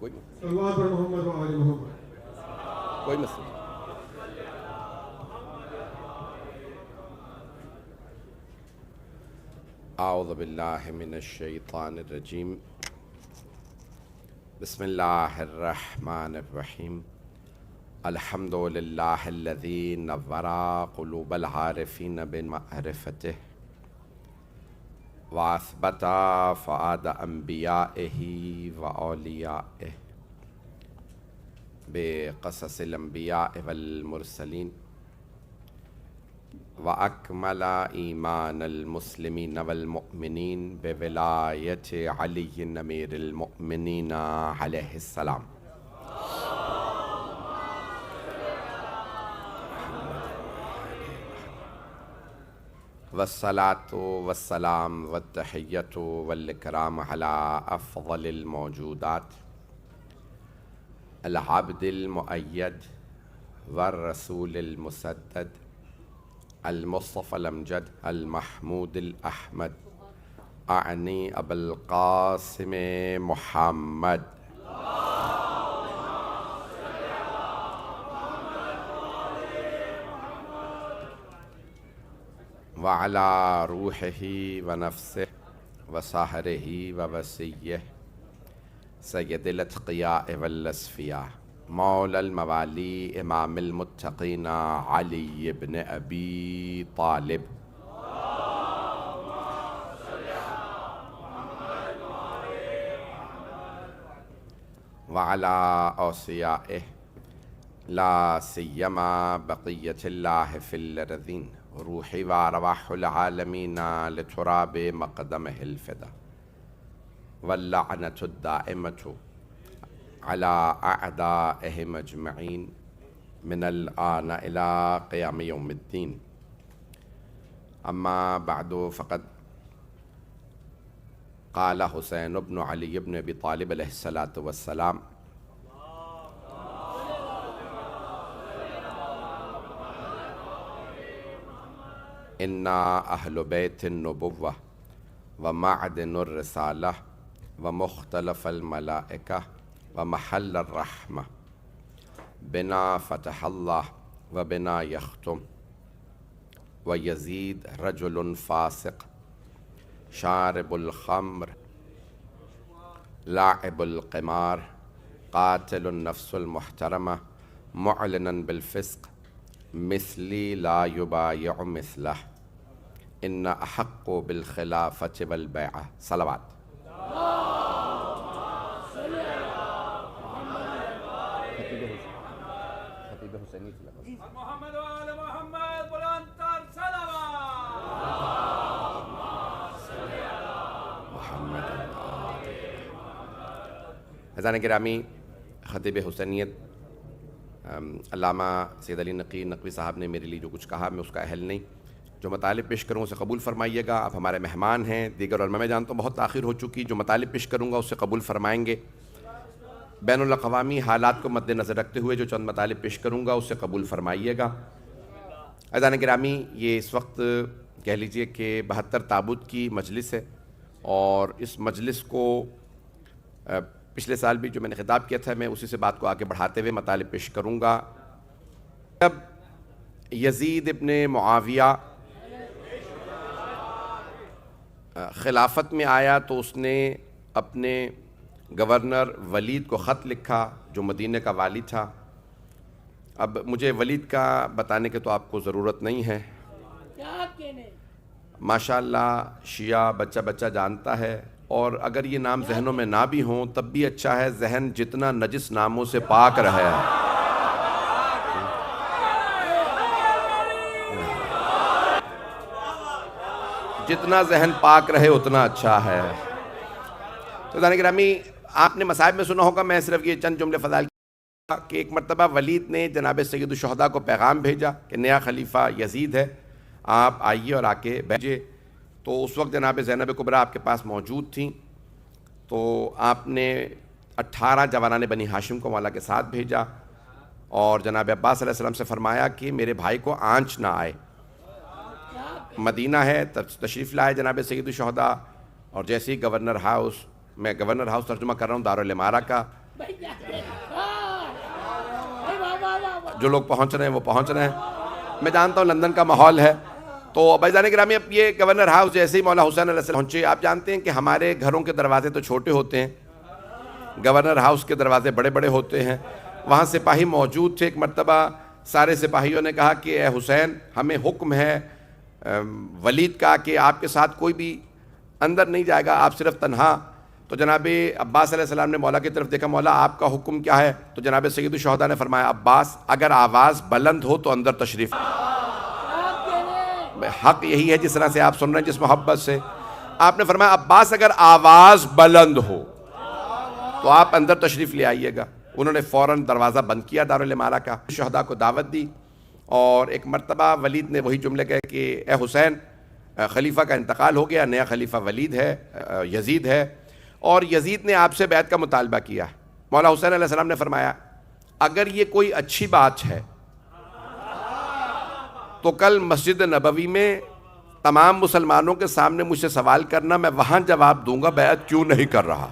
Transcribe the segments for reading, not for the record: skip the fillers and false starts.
کوئی صلوات پر محمد و آل محمد. کوئی مسئلہ. اعوذ باللہ من الشیطان الرجیم. بسم اللہ الرحمن الرحیم. الحمد للہ الذی نور قلوب العارفین بمعرفتہ واثبت فؤاد انبیائہ واولیائہ بقصص الانبیاء والمرسلین وأكمل إيمان المسلمين والمؤمنين بولاية علي أمير المؤمنين عليه السلام. والصلاة والسلام والتحية والإكرام على أفضل الموجودات العبد المؤيد والرسول المسدد المصطفى الأمجد المحمود الأحمد أعني أبا القاسم محمد وعلى روحه ونفسه وصهره ووسيه سيد الأتقياء والأصفياء مولى الموالي إمام المتقين علي بن أبي طالب وعلى أوصيائه لا سيما بقية الله في الأرضين روحي وأرواح العالمين لتراب مقدمه الفدا واللعنة الدائمة على أعدائهم أجمعين من الآن إلى قيام يوم الدين. أما بعد فقد قال حسين بن علي بن أبي طالب عليه الصلاة والسلام إنا أهل بيت النبوة ومعدن الرسالة ومختلف الملائكة ومحل الرحمة بنا فتح الله وبنا يختم ويزيد رجل فاسق شارب الخمر لاعب القمار قاتل النفس المحترمة معلنا بالفسق مثلي لا يبايع مثله إن أحق بالخلافة والبيعة. صلوات. محمد وآل محمد بلندتر صلوات. حضران گرامی، خطیب حسینیت علامہ سید علی نقی نقوی صاحب نے میرے لیے جو کچھ کہا میں اس کا اہل نہیں. جو مطالب پیش کروں اسے قبول فرمائیے گا. آپ ہمارے مہمان ہیں. دیگر علماء میں جانتا ہوں بہت تاخیر ہو چکی. جو مطالب پیش کروں گا اسے قبول فرمائیں گے. بین الاقوامی حالات کو مد نظر رکھتے ہوئے جو چند مطالب پیش کروں گا اسے قبول فرمائیے گا. عزیزان گرامی، یہ اس وقت کہہ لیجئے کہ 72 تابوت کی مجلس ہے اور اس مجلس کو پچھلے سال بھی جو میں نے خطاب کیا تھا میں اسی سے بات کو آگے بڑھاتے ہوئے مطالب پیش کروں گا. جب یزید ابن معاویہ خلافت میں آیا تو اس نے اپنے گورنر ولید کو خط لکھا جو مدینہ کا والی تھا. اب مجھے ولید کا بتانے کے تو آپ کو ضرورت نہیں ہے. ماشاءاللہ شیعہ بچہ بچہ جانتا ہے، اور اگر یہ نام ذہنوں میں نہ بھی ہوں تب بھی اچھا ہے، ذہن جتنا نجس ناموں سے پاک رہے. جتنا ذہن پاک رہے اتنا اچھا ہے. تو عزیزان گرامی، آپ نے مصائب میں سنا ہوگا، میں صرف یہ چند جملے فضائل کہ ایک مرتبہ ولید نے جناب سید الشہداء کو پیغام بھیجا کہ نیا خلیفہ یزید ہے، آپ آئیے اور آ کے بیٹھیے. تو اس وقت جناب زینب کبریٰ آپ کے پاس موجود تھیں. تو آپ نے 18 جوانان بنی ہاشم کو مولا کے ساتھ بھیجا اور جناب عباس علیہ السلام سے فرمایا کہ میرے بھائی کو آنچ نہ آئے. مدینہ ہے، تشریف لائے جناب سید الشہداء. اور جیسے ہی گورنر ہاؤس، میں گورنر ہاؤس ترجمہ کر رہا ہوں دارالامارہ کا، جو لوگ پہنچ رہے ہیں وہ پہنچ رہے ہیں. میں جانتا ہوں لندن کا ماحول ہے. تو بھائیزان گرامی، اب یہ گورنر ہاؤس جیسے ہی مولا حسین علیہ السلام پہنچے، آپ جانتے ہیں کہ ہمارے گھروں کے دروازے تو چھوٹے ہوتے ہیں، گورنر ہاؤس کے دروازے بڑے بڑے ہوتے ہیں. وہاں سپاہی موجود تھے. ایک مرتبہ سارے سپاہیوں نے کہا کہ اے حسین، ہمیں حکم ہے ولید کا کہ آپ کے ساتھ کوئی بھی اندر نہیں جائے گا، آپ صرف تنہا. تو جناب عباس علیہ السلام نے مولا کی طرف دیکھا، مولا آپ کا حکم کیا ہے؟ تو جناب سید الشہداء نے فرمایا، عباس اگر آواز بلند ہو تو اندر تشریف. حق یہی ہے جس طرح سے آپ سن رہے ہیں، جس محبت سے آپ نے فرمایا، عباس اگر آواز بلند ہو تو آپ اندر تشریف لے آئیے گا. انہوں نے فوراً دروازہ بند کیا دارالامارہ کا، شہداء کو دعوت دی. اور ایک مرتبہ ولید نے وہی جملے کہے کہ اے حسین، خلیفہ کا انتقال ہو گیا، نیا خلیفہ ولید ہے، یزید ہے، اور یزید نے آپ سے بیعت کا مطالبہ کیا. مولا حسین علیہ السلام نے فرمایا، اگر یہ کوئی اچھی بات ہے تو کل مسجد نبوی میں تمام مسلمانوں کے سامنے مجھ سے سوال کرنا، میں وہاں جواب دوں گا بیعت کیوں نہیں کر رہا.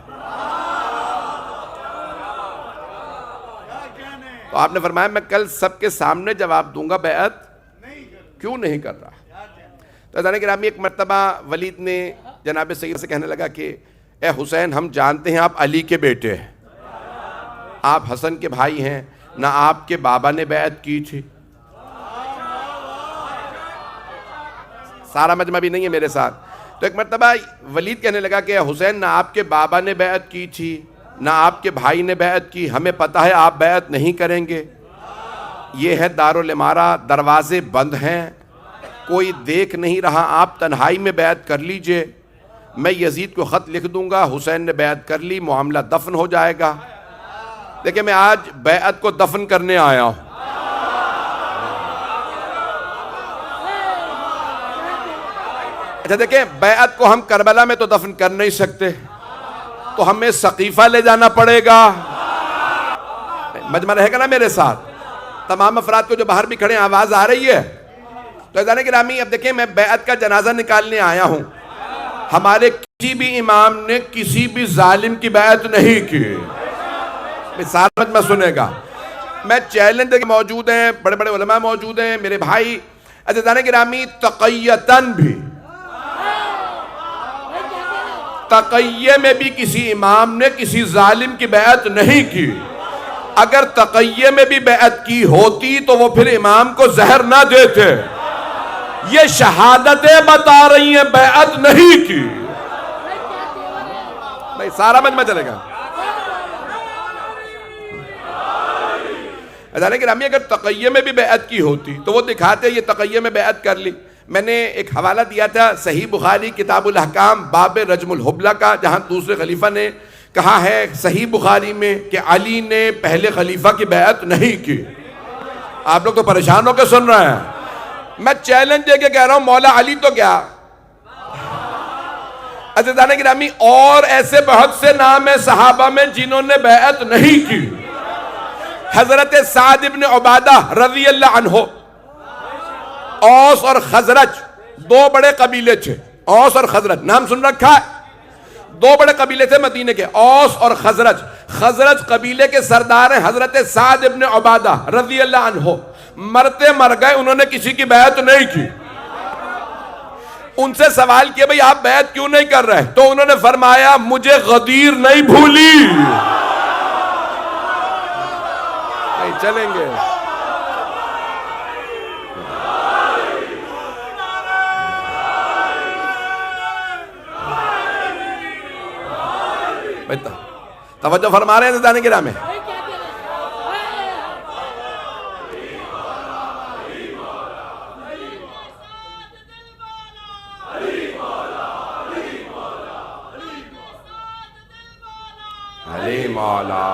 تو آپ نے فرمایا، میں کل سب کے سامنے جواب دوں گا بیعت کیوں نہیں کر رہا. تو عزیزان گرامی، ایک مرتبہ ولید نے جناب سید سے کہنے لگا کہ اے حسین، ہم جانتے ہیں آپ علی کے بیٹے ہیں، آپ حسن کے بھائی ہیں، نہ آپ کے بابا نے بیعت کی تھی. سارا مجمع بھی نہیں ہے میرے ساتھ. تو ایک مرتبہ ولید کہنے لگا کہ اے حسین، نہ آپ کے بابا نے بیعت کی تھی، نہ آپ کے بھائی نے بیعت کی، ہمیں پتہ ہے آپ بیعت نہیں کریں گے. یہ ہے دارالامارہ، دروازے بند ہیں، کوئی دیکھ نہیں رہا، آپ تنہائی میں بیعت کر لیجئے. میں یزید کو خط لکھ دوں گا، حسین نے بیعت کر لی، معاملہ دفن ہو جائے گا. دیکھیں، میں آج بیعت کو دفن کرنے آیا ہوں. اچھا دیکھیں، بیعت کو ہم کربلا میں تو دفن کر نہیں سکتے، تو ہمیں سقیفہ لے جانا پڑے گا. مجمع رہے گا نا میرے ساتھ؟ تمام افراد کو جو باہر بھی کھڑے ہیں، آواز آ رہی ہے؟ تو عزیزان گرامی، اب دیکھیں، میں بیعت کا جنازہ نکالنے آیا ہوں. ہمارے کسی بھی امام نے کسی بھی ظالم کی بیعت نہیں کی. سارا مجمع سنے گا. میں چیلنج دے کے موجود ہیں، بڑے بڑے علماء موجود ہیں، میرے بھائی. عزیزان گرامی، تقیتاً بھی، تقیہ میں بھی کسی امام نے کسی ظالم کی بیعت نہیں کی. اگر تقیہ میں بھی بیعت کی ہوتی تو وہ پھر امام کو زہر نہ دیتے. یہ شہادتیں بتا رہی ہیں بیعت نہیں کی. نہیں، سارا مجمع چلے گا. عزیزان گرامی، اگر تقیہ میں بھی بیعت کی ہوتی تو وہ دکھاتے یہ تقیہ میں بیعت کر لی. میں نے ایک حوالہ دیا تھا صحیح بخاری کتاب الاحکام باب رجم الحبلہ کا، جہاں دوسرے خلیفہ نے کہا ہے صحیح بخاری میں کہ علی نے پہلے خلیفہ کی بیعت نہیں کی. آپ لوگ تو پریشان ہو کے سن رہے ہیں. میں چیلنج دے کے کہہ رہا ہوں، مولا علی تو کیا، عزیزان گرامی، اور ایسے بہت سے نام ہیں صحابہ میں جنہوں نے بیعت نہیں کی. حضرت سعد ابن عبادہ رضی اللہ عنہ، اوس اور خزرج دو بڑے قبیلے تھے. اوس اور خزرج نام سن رکھا ہے؟ دو بڑے قبیلے تھے مدینے کے، اوس اور خزرج. خزرج قبیلے کے سردار ہیں حضرت سعد ابن عبادہ رضی اللہ عنہ. مرتے مر گئے، انہوں نے کسی کی بیعت نہیں کی. ان سے سوال کیا، بھئی آپ بیعت کیوں نہیں کر رہے؟ تو انہوں نے فرمایا، مجھے غدیر نہیں بھولی. نہیں چلیں گے. توجہ فرما رہے ہیں عزیزان گرامی. علی مولا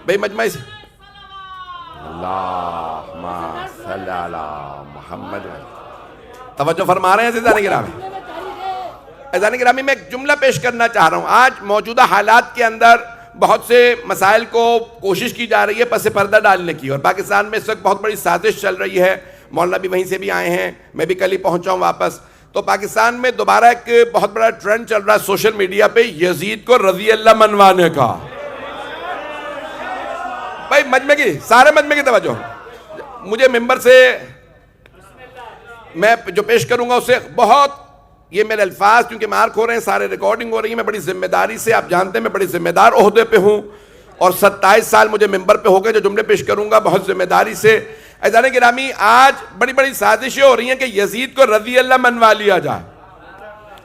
بھئی مجمع سے اللہم صلی علی محمد. توجہ فرما رہے ہیں عزیزان گرامی. عزیزان گرامی، میں ایک جملہ پیش کرنا چاہ رہا ہوں. آج موجودہ حالات کے اندر بہت سے مسائل کو کوشش کی جا رہی ہے پس پردہ ڈالنے کی، اور پاکستان میں اس وقت بہت بڑی سازش چل رہی ہے. مولانا بھی وہیں سے بھی آئے ہیں، میں بھی کل ہی پہنچا ہوں واپس. تو پاکستان میں دوبارہ ایک بہت بڑا ٹرینڈ چل رہا ہے سوشل میڈیا پہ، یزید کو رضی اللہ منوانے کا. بھائی مجمع کی سارے مجمع کی توجہ. مجھے ممبر سے میں جو پیش کروں گا اسے بہت یہ میرے الفاظ کیونکہ مارک ہو رہے ہیں, سارے ریکارڈنگ ہو رہی ہے, میں بڑی ذمہ داری سے, آپ جانتے ہیں میں بڑی ذمہ دار عہدے پہ ہوں اور 27 سال مجھے ممبر پہ ہو گئے, جو جملے پیش کروں گا بہت ذمہ داری سے. عزیزان گرامی, آج بڑی بڑی سازشیں ہو رہی ہیں کہ یزید کو رضی اللہ منوا لیا جائے,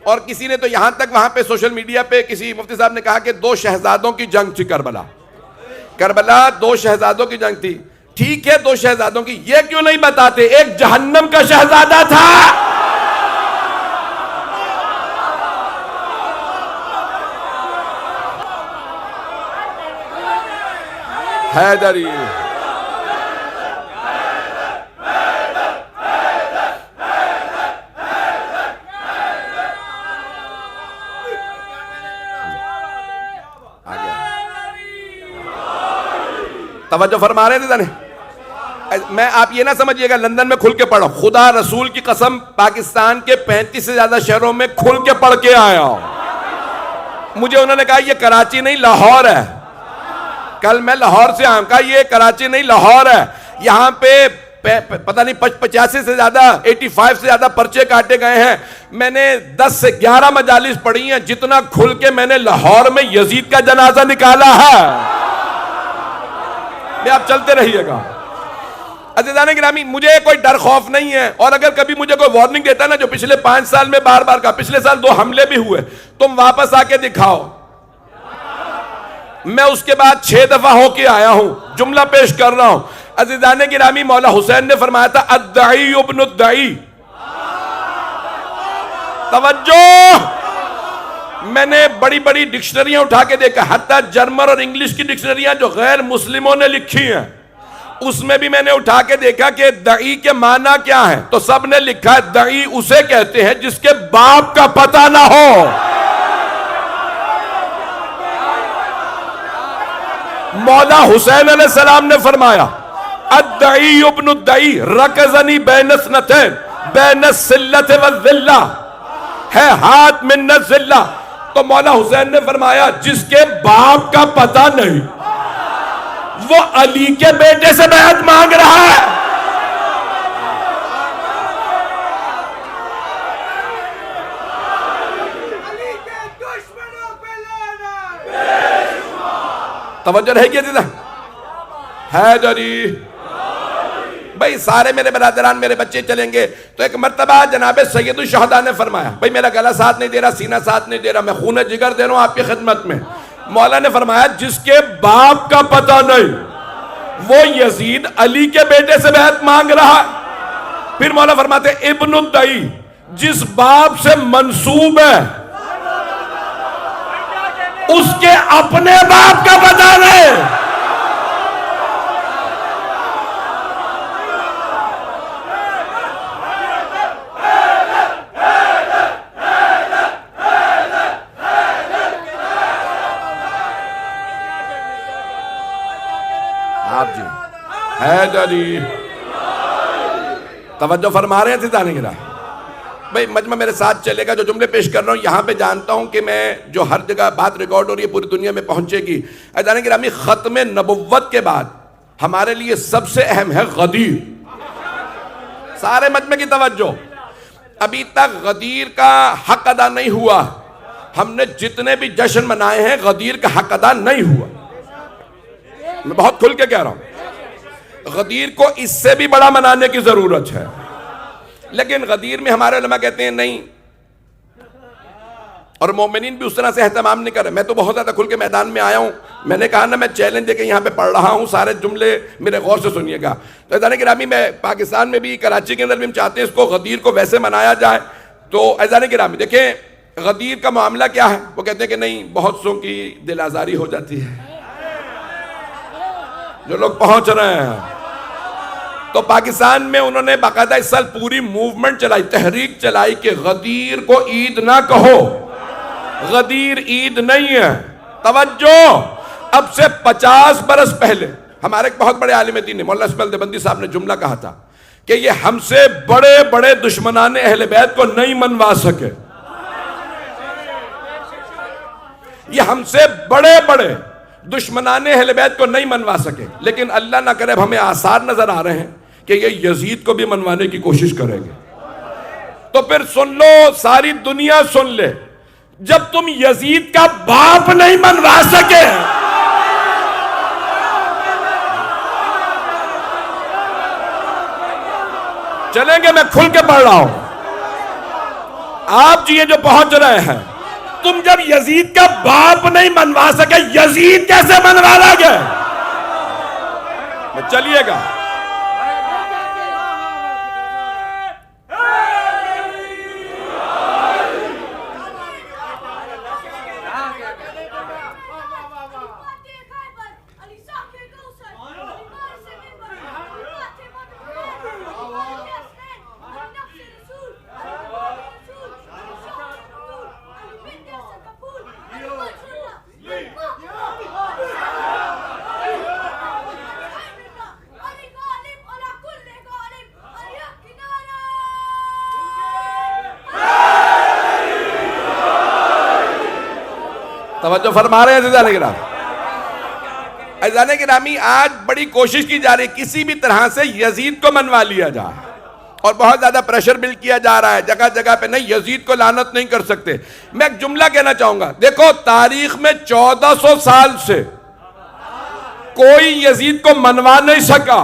اور کسی نے تو یہاں تک وہاں پہ سوشل میڈیا پہ کسی مفتی صاحب نے کہا کہ 2 شہزادوں کی جنگ تھی کربلا 2 شہزادوں کی جنگ تھی. ٹھیک ہے 2 شہزادوں کی, یہ کیوں نہیں بتاتے ایک جہنم کا شہزادہ تھا. حیدری توجہ فرما رہے تھے. میں آپ یہ نہ سمجھیے گا لندن میں کھل کے پڑھو, خدا رسول کی قسم پاکستان کے 35 سے زیادہ شہروں میں کھل کے پڑھ کے آیا ہوں. مجھے انہوں نے کہا یہ کراچی نہیں لاہور ہے. کل میں لاہور سے آیا ہوں, کہا یہ کراچی نہیں لاہور ہے. یہاں پہ پتہ نہیں 85 سے زیادہ 85 سے زیادہ پرچے کاٹے گئے ہیں. میں نے 10 سے 11 مجالس پڑھی ہیں, جتنا کھل کے میں نے لاہور میں یزید کا جنازہ نکالا ہے. آپ چلتے رہیے گا. عزیزان گرامی, مجھے کوئی ڈر خوف نہیں ہے, اور اگر کبھی مجھے کوئی وارننگ دیتا نا, جو پچھلے 5 سال میں بار بار کہا, پچھلے سال 2 حملے بھی ہوئے, تم واپس آ کے دکھاؤ. میں اس کے بعد 6 دفعہ ہو کے آیا ہوں, جملہ پیش کر رہا ہوں. عزیزان گرامی, مولا حسین نے فرمایا تھا الدعی ابن الدعی. توجہ, میں نے بڑی بڑی ڈکشنریاں اٹھا کے دیکھا, حتیٰ جرمن اور انگلش کی ڈکشنریاں جو غیر مسلموں نے لکھی ہیں, اس میں بھی میں نے اٹھا کے دیکھا کہ دعی کے معنی کیا ہے. تو سب نے لکھا ہے دعی اسے کہتے ہیں جس کے باپ کا پتہ نہ ہو. مولا حسین علیہ السلام نے فرمایا الدعی ابن الدعی رکزنی بین اثنتین بین السلۃ والذلہ, ہے ہاتھ من الذلہ. تو مولا حسین نے فرمایا جس کے باپ کا پتہ نہیں وہ علی کے بیٹے سے بیعت مانگ رہا ہے. علی کے دشمنوں پہ لعنت. توجہ رہے گی عزیزہ. حیدری بھائی, سارے میرے برادران میرے بچے چلیں گے. تو ایک مرتبہ جناب سید الشہداء نے فرمایا, بھائی میرا گلا ساتھ نہیں دے رہا, سینہ ساتھ نہیں دے رہا, میں خون جگر دے رہا ہوں آپ کی خدمت میں. مولا نے فرمایا جس کے باپ کا پتہ نہیں وہ یزید علی کے بیٹے سے بیعت مانگ رہا. پھر مولا فرماتے ابن الدعی جس باپ سے منسوب ہے اس کے اپنے باپ کا پتہ نہیں. آپ جی حیدری توجہ فرما رہے تھے جانے گرا. بھئی مجمع میرے ساتھ چلے گا, جو جملے پیش کر رہا ہوں یہاں پہ جانتا ہوں کہ میں جو ہر جگہ بات ریکارڈ ہو رہی ہے پوری دنیا میں پہنچے گی. جانے گرامی, ختم نبوت کے بعد ہمارے لیے سب سے اہم ہے غدیر. سارے مجمع کی توجہ, ابھی تک غدیر کا حق ادا نہیں ہوا. ہم نے جتنے بھی جشن منائے ہیں غدیر کا حق ادا نہیں ہوا. میں بہت کھل کے کہہ رہا ہوں, غدیر کو اس سے بھی بڑا منانے کی ضرورت ہے. لیکن غدیر میں ہمارے علماء کہتے ہیں نہیں, اور مومنین بھی اس طرح سے اہتمام نہیں کر رہے. میں تو بہت زیادہ کھل کے میدان میں آیا ہوں. میں نے کہا نا میں چیلنج دے کے یہاں پہ پڑھ رہا ہوں, سارے جملے میرے غور سے سنیے گا. تو اذان گرامی, میں پاکستان میں بھی کراچی کے اندر بھی ہم چاہتے ہیں اس کو غدیر کو ویسے منایا جائے. تو اذان گرامی دیکھیں غدیر کا معاملہ کیا ہے. وہ کہتے ہیں کہ نہیں بہت سو کی دل آزاری ہو جاتی ہے. جو لوگ پہنچ رہے ہیں تو پاکستان میں انہوں نے باقاعدہ اس سال پوری موومنٹ چلائی, تحریک چلائی کہ غدیر کو عید نہ کہو, غدیر عید نہیں ہے. توجہ, اب سے 50 برس پہلے ہمارے ایک بہت بڑے عالم دین نے مولانا اسماعیل دیوبندی صاحب نے جملہ کہا تھا کہ یہ ہم سے بڑے بڑے دشمنان اہل بیت کو نہیں منوا سکے. یہ ہم سے بڑے بڑے دشمنان اہل بیت کو نہیں منوا سکے، لیکن اللہ نہ کرے اب ہمیں آثار نظر آ رہے ہیں کہ یہ یزید کو بھی منوانے کی کوشش کریں گے۔ تو پھر سن لو، ساری دنیا سن لے، جب تم یزید کا باپ نہیں منوا سکے، چلیں گے، میں کھل کے پڑھ رہا ہوں، آپ جی یہ جو پہنچ رہے ہیں، تم جب یزید کا باپ نہیں منوا سکے، یزید کیسے منوانا گے؟ چلیے گا، توجہ فرما رہے ہیں عزیزان کرام۔ عزیزان گرامی، آج بڑی کوشش کی جا رہی ہے کسی بھی طرح سے یزید کو منوا لیا جائے، اور بہت زیادہ پریشر بلڈ کیا جا رہا ہے جگہ جگہ پہ، نہیں یزید کو لعنت نہیں کر سکتے۔ میں ایک جملہ کہنا چاہوں گا، دیکھو تاریخ میں 1400 سال سے کوئی یزید کو منوا نہیں سکا،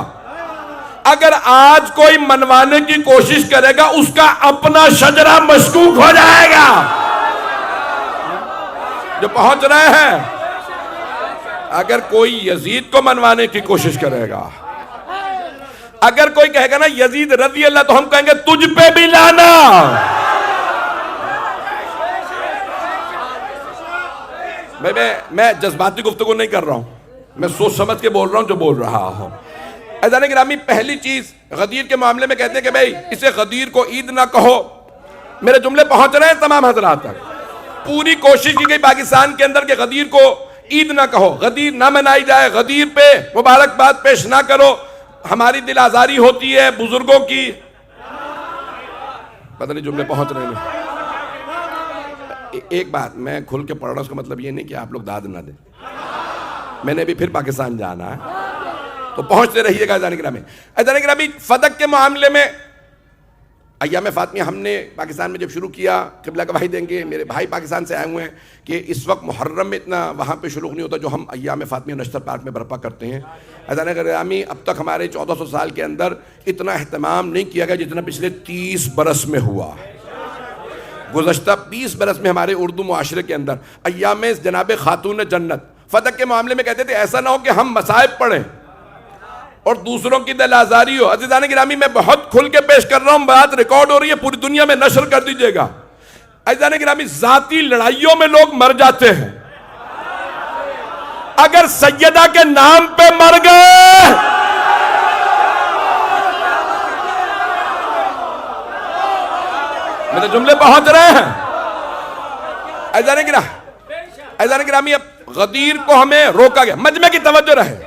اگر آج کوئی منوانے کی کوشش کرے گا اس کا اپنا شجرہ مشکوک ہو جائے گا۔ جو پہنچ رہے ہیں، اگر کوئی یزید کو منوانے کی کوشش کرے گا، اگر کوئی کہے گا نا یزید رضی اللہ، تو ہم کہیں گے تجھ پہ بھی لانا۔ میں جذباتی گفتگو نہیں کر رہا ہوں، میں سوچ سمجھ کے بول رہا ہوں جو بول رہا ہوں۔ عزیزان گرامی، پہلی چیز غدیر کے معاملے میں کہتے ہیں کہ بھئی اسے غدیر کو عید نہ کہو۔ میرے جملے پہنچ رہے ہیں تمام حضرات تک؟ پوری کوشش کی گئی پاکستان کے اندر کہ غدیر کو عید نہ کہو، غدیر نہ منائی جائے، غدیر پہ مبارکباد پیش نہ کرو، ہماری دل آزاری ہوتی ہے بزرگوں کی۔ پتہ نہیں جملے پہنچ رہے ہیں۔ ایک بات میں کھل کے پڑھ رہا ہوں، اس کا مطلب یہ نہیں کہ آپ لوگ داد نہ دیں، میں نے بھی پھر پاکستان جانا ہے، تو پہنچتے رہیے گا عزیزان گرامی۔ عزیزان گرامی، فدق کے معاملے میں ایام فاطمیہ ہم نے پاکستان میں جب شروع کیا، قبلہ گواہی دیں گے، میرے بھائی پاکستان سے آئے ہوئے ہیں کہ اس وقت محرم میں اتنا وہاں پہ شروع نہیں ہوتا جو ہم ایام فاطمیہ نشتر پارک میں برپا کرتے ہیں۔ عزیزان گرامی، اب تک ہمارے 1400 سال کے اندر اتنا اہتمام نہیں کیا گیا جتنا پچھلے 30 برس میں ہوا۔ گزشتہ 20 برس میں ہمارے اردو معاشرے کے اندر ایام جناب خاتون جنت فدق کے معاملے میں کہتے تھے ایسا نہ ہو کہ ہم مصائب پڑھیں اور دوسروں کی دل آزاری ہو۔ عزیزان گرامی، میں بہت کھل کے پیش کر رہا ہوں، بات ریکارڈ ہو رہی ہے، پوری دنیا میں نشر کر دیجئے گا۔ عزیزان گرامی، ذاتی لڑائیوں میں لوگ مر جاتے ہیں، اگر سیدہ کے نام پہ مر گئے میرے جملے پہنچ رہے ہیں۔ عزیزان گرامی، اب غدیر کو ہمیں روکا گیا، مجمع کی توجہ رہے۔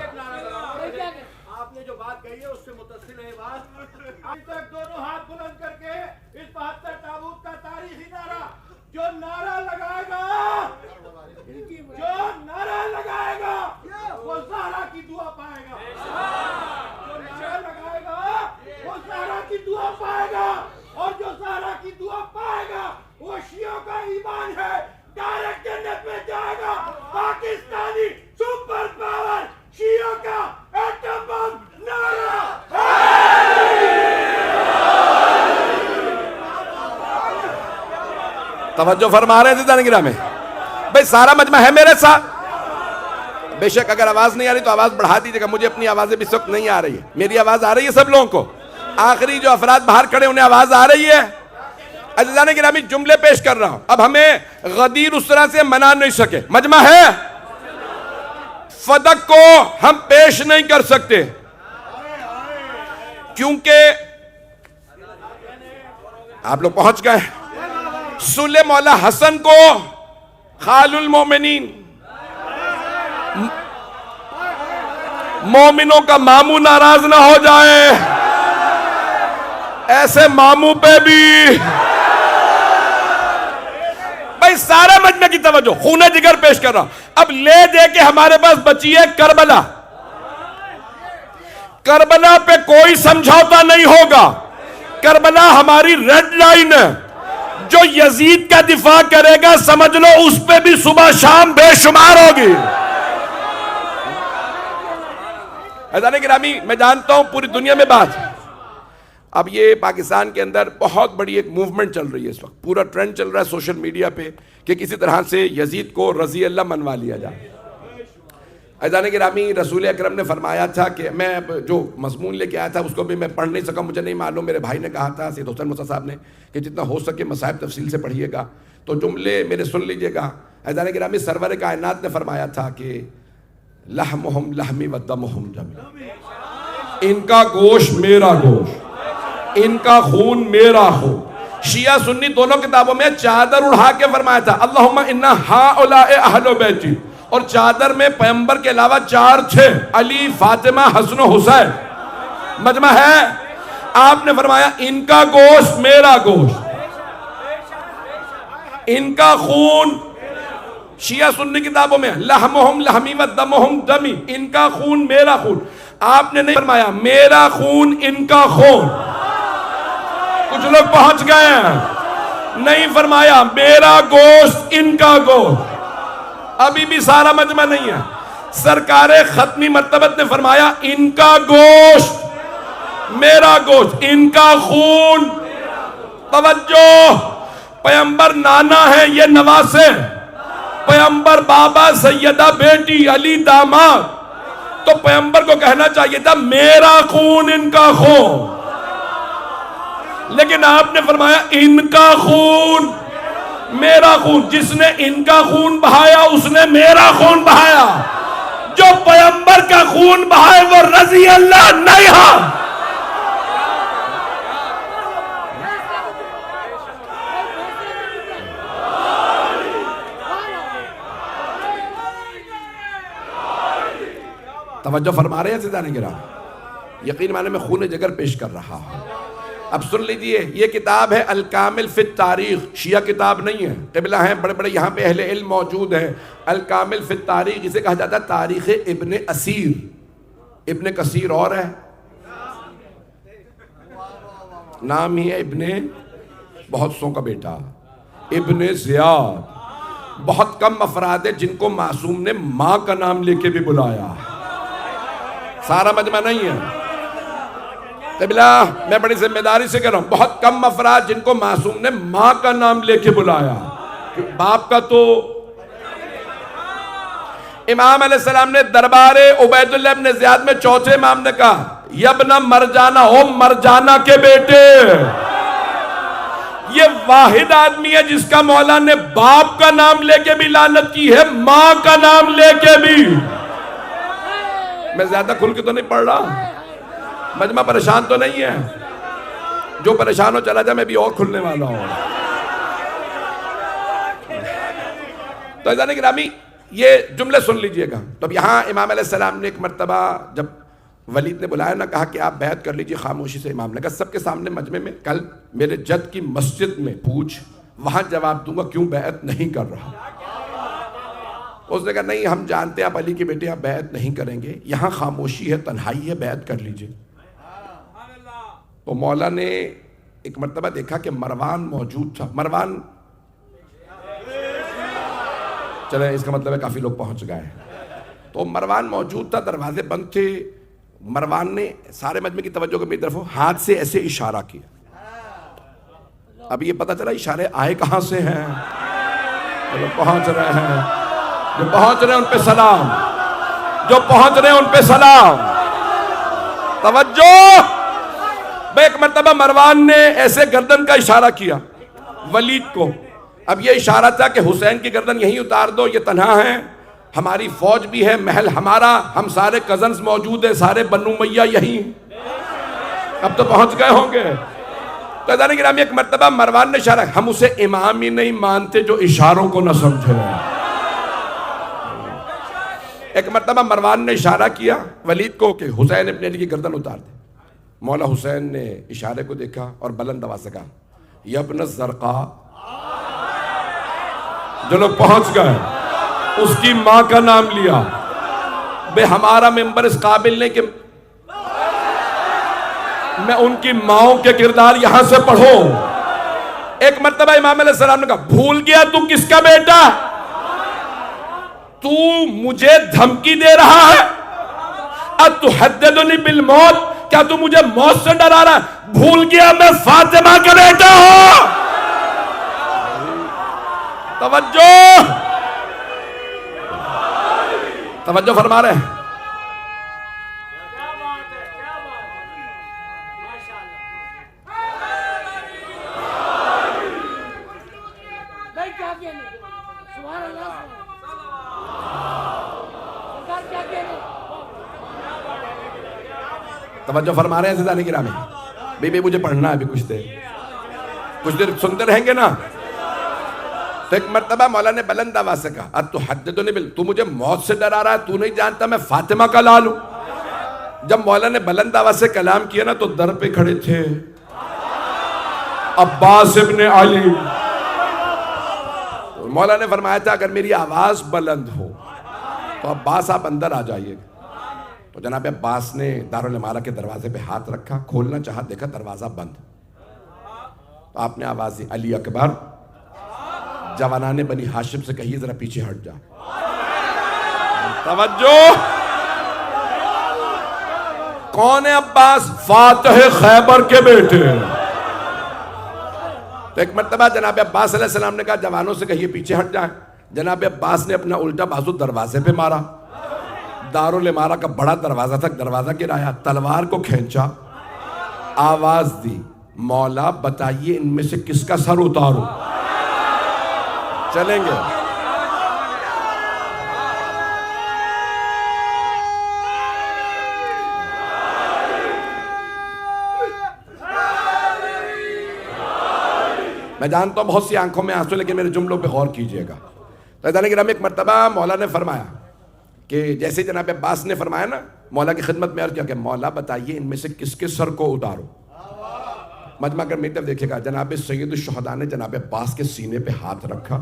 دونوں ہاتھ بلند کر کے اس 72 تابوت کا تاریخی نعرہ جو نعرہ لگائے گا وہ زہرا کی دعا پائے گا، جو نعرہ لگائے گا وہ زہرا کی دعا پائے گا، اور جو زہرا کی دعا پائے گا وہ شیعوں کا ایمان ہے، ڈائریکٹ جنت میں جائے گا۔ پاکستانی سپر پاور شیعوں کا ایٹم بم نعرہ توجہ فرما رہے ہیں عزیزان گرامی؟ بھئی سارا مجمع ہے میرے ساتھ؟ بے شک اگر آواز نہیں آ رہی تو آواز بڑھا دیجئے گا، مجھے اپنی آوازیں بھی اس وقت نہیں آ رہی ہے، میری آواز آ رہی ہے سب لوگوں کو؟ آخری جو افراد باہر کھڑے انہیں آواز آ رہی ہے؟ عزیزان گرامی، جملے پیش کر رہا ہوں، اب ہمیں غدیر اس طرح سے منا نہیں سکے، مجمع ہے، فدق کو ہم پیش نہیں کر سکتے کیونکہ آپ لوگ پہنچ گئے۔ سلح مولا حسن کو خال المومنین، مومنوں کا ماموں ناراض نہ ہو جائے، ایسے ماموں پہ بھی بھائی سارا مجمع کی توجہ توجہ، خون جگر پیش کر رہا. اب لے دے کے ہمارے پاس بچی ہے کربلا. کربلا پہ کوئی سمجھوتا نہیں ہوگا. کربلا ہماری ریڈ لائن ہے. جو یزید کا دفاع کرے گا سمجھ لو اس پہ بھی صبح شام بے شمار ہوگی. عزیزان گرامی، میں جانتا ہوں پوری دنیا میں بات. اب یہ پاکستان کے اندر بہت بڑی ایک موومنٹ چل رہی ہے اس وقت. پورا ٹرینڈ چل رہا ہے سوشل میڈیا پہ کہ کسی طرح سے یزید کو رضی اللہ منوا لیا جائے. عزیزان گرامی، رسول اکرم نے فرمایا تھا کہ میں جو مضمون لے کے آیا تھا اس کو بھی میں پڑھ نہیں سکا، مجھے نہیں معلوم. میرے بھائی نے کہا تھا سید حسین موسیٰ صاحب نے کہ جتنا ہو سکے مصائب تفصیل سے پڑھیے گا، تو جملے میرے سن لیجئے گا. عزیزان گرامی، سرور کائنات نے فرمایا تھا کہ لحمہم لحمی و دمہم دمی، ان کا گوشت میرا گوشت، ان کا خون میرا خون. شیعہ سنی دونوں کتابوں میں چادر اڑھا کے فرمایا تھا اللہم انا ہؤلاء اہل بیتی، اور چادر میں پیغمبر کے علاوہ 4 تھے، علی، فاطمہ، حسن و حسین. مجمع ہے. آپ نے فرمایا ان کا گوشت میرا گوشت، ان کا خون. شیعہ سنی کتابوں میں لحمہم لحمی و دمہم دمی، ان کا خون میرا خون. آپ نے نہیں فرمایا میرا خون ان کا خون. کچھ لوگ پہنچ گئے ہیں. نہیں فرمایا میرا گوشت ان کا گوشت. ابھی بھی سارا مجمع نہیں ہے. سرکار ختمی مرتبت نے فرمایا ان کا گوشت میرا گوشت، ان کا خون. توجہ، پیغمبر نانا ہے، یہ نواسے. پیغمبر بابا، سیدہ بیٹی، علی داماد. تو پیغمبر کو کہنا چاہیے تھا میرا خون ان کا خون، لیکن آپ نے فرمایا ان کا خون میرا خون. جس نے ان کا خون بہایا اس نے میرا خون بہایا. جو پیغمبر کا خون بہائے وہ رضی اللہ نہیں ہے. توجہ فرما رہے ہیں عزیزان گرامی؟ یقین مانے میں خون جگر پیش کر رہا ہوں. اب سن لیجئے، یہ کتاب ہے الکامل فی التاریخ. شیعہ کتاب نہیں ہے. قبلہ ہیں بڑے بڑے یہاں پہ اہل علم موجود ہیں. الکامل فی التاریخ، اسے کہا جاتا ہے تاریخ ابن اسیر. ابن کثیر اور ہے، نام ہی ہے ابن، بہت سو کا بیٹا ابن زیاد. بہت کم افراد ہیں جن کو معصوم نے ماں کا نام لے کے بھی بلایا. سارا مجمع نہیں ہے. قبلہ میں بڑی ذمہ داری سے کہہ رہا ہوں، بہت کم افراد جن کو معصوم نے ماں کا نام لے کے بلایا. باپ کا تو امام علیہ السلام نے دربار عبید اللہ ابن زیاد میں چوتھے امام نے کہا یبن مرجانہ، او مرجانہ کے بیٹے. یہ واحد آدمی ہے جس کا مولا نے باپ کا نام لے کے بھی لعنت کی ہے، ماں کا نام لے کے بھی. میں زیادہ کھل کے تو نہیں پڑھ رہا، مجمع پریشان تو نہیں ہے. جو پریشان ہو چلا جائے، میں بھی اور کھلنے والا ہوں. تو عزیزان گرامی، یہ جملے سن لیجئے گا. تو اب یہاں امام علیہ السلام نے ایک مرتبہ جب ولید نے بلایا نا، کہا کہ آپ بیعت کر لیجئے خاموشی سے. امام نے کہا سب کے سامنے مجمع میں کل میرے جد کی مسجد میں پوچھ، وہاں جواب دوں گا کیوں بیعت نہیں کر رہا. اس نے کہا نہیں، ہم جانتے ہیں آپ علی کے بیٹے، آپ بیعت نہیں کریں گے. یہاں خاموشی ہے، تنہائی ہے، بیعت کر لیجئے. تو مولا نے ایک مرتبہ دیکھا کہ مروان موجود تھا. مروان، چلیں اس کا مطلب ہے کافی لوگ پہنچ گئے. تو مروان موجود تھا، دروازے بند تھے. مروان نے سارے مجمع کی توجہ کو میری طرف ہاتھ سے ایسے اشارہ کیا. اب یہ پتہ چلا اشارے آئے کہاں سے ہیں. جو پہنچ رہے ہیں، جو پہنچ رہے ہیں ان پہ سلام، جو پہنچ رہے ہیں ان پہ سلام. توجہ. ایک مرتبہ مروان نے ایسے گردن کا اشارہ کیا ولید کو. اب یہ اشارہ تھا کہ حسین کی گردن یہیں اتار دو، یہ تنہا ہے، ہماری فوج بھی ہے، محل ہمارا، ہم سارے کزنز موجود ہیں، سارے بنو امیہ یہیں. اب تو پہنچ گئے ہوں گے. تو عزیزان گرامی، ایک مرتبہ مروان نے اشارہ، ہم اسے امام ہی نہیں مانتے جو اشاروں کو نہ سمجھے. ایک مرتبہ مروان نے اشارہ کیا ولید کو کہ حسین ابن علی کی گردن اتار دے. مولا حسین نے اشارے کو دیکھا اور بلند آواز سے کہا یبن الزرقاء، جو لوگ پہنچ گئے اس کی ماں کا نام لیا. بے ہمارا ممبر اس قابل نہیں کہ میں ان کی ماؤں کے کردار یہاں سے پڑھوں. ایک مرتبہ امام علیہ السلام نے کہا بھول گیا تو کس کا بیٹا؟ تو مجھے دھمکی دے رہا ہے. اتحدثنی بالموت، کیا تو مجھے موت سے ڈرا رہا ہے؟ بھول گیا میں فاطمہ کا بیٹا ہوں. توجہ فرما رہے ہیں. توجہ فرما رہے ہیں عزیزان گرامی. بی مجھے پڑھنا ہے ابھی کچھ دیر سنتے رہیں گے نا. تو ایک مرتبہ مولا نے بلند آواز سے کہا اتحدثنی تو مجھے موت سے ڈرا رہا ہے، تو نہیں جانتا میں فاطمہ کا لال ہوں. جب مولا نے بلند آواز سے کلام کیا نا تو در پہ کھڑے تھے عباس ابن علی. مولا نے فرمایا تھا اگر میری آواز بلند ہو تو عباس آپ اندر آ جائیے. تو جناب عباس نے دارالعمارہ کے دروازے پہ ہاتھ رکھا، کھولنا چاہا، دیکھا دروازہ بند. تو آپ نے آواز دی علی اکبر، جوانان بنی ہاشم سے کہیے ذرا پیچھے ہٹ جا. توجہ. کون ہے عباس؟ فاتح خیبر کے بیٹے. تو ایک مرتبہ جناب عباس علیہ السلام نے کہا جوانوں سے کہیے پیچھے ہٹ جائیں. جناب عباس نے اپنا الٹا بازو دروازے پہ مارا. دارالعمارہ کا بڑا دروازہ تک دروازہ گرایا، تلوار کو کھینچا، آواز دی مولا بتائیے ان میں سے کس کا سر اتاروں. چلیں گے. میں جانتا ہوں بہت سی آنکھوں میں آنسو، لیکن میرے جملوں پہ غور کیجئے گا. تو عزیزان کرام ایک مرتبہ مولا نے فرمایا کہ جیسے جناب عباس نے فرمایا نا، مولا کی خدمت میں عرض کیا کہ مولا بتائیے ان میں سے کس کے سر کو اتاروں. مجمع کر میٹر دیکھے گا جناب سید الشہداء نے جناب عباس کے سینے پہ ہاتھ رکھا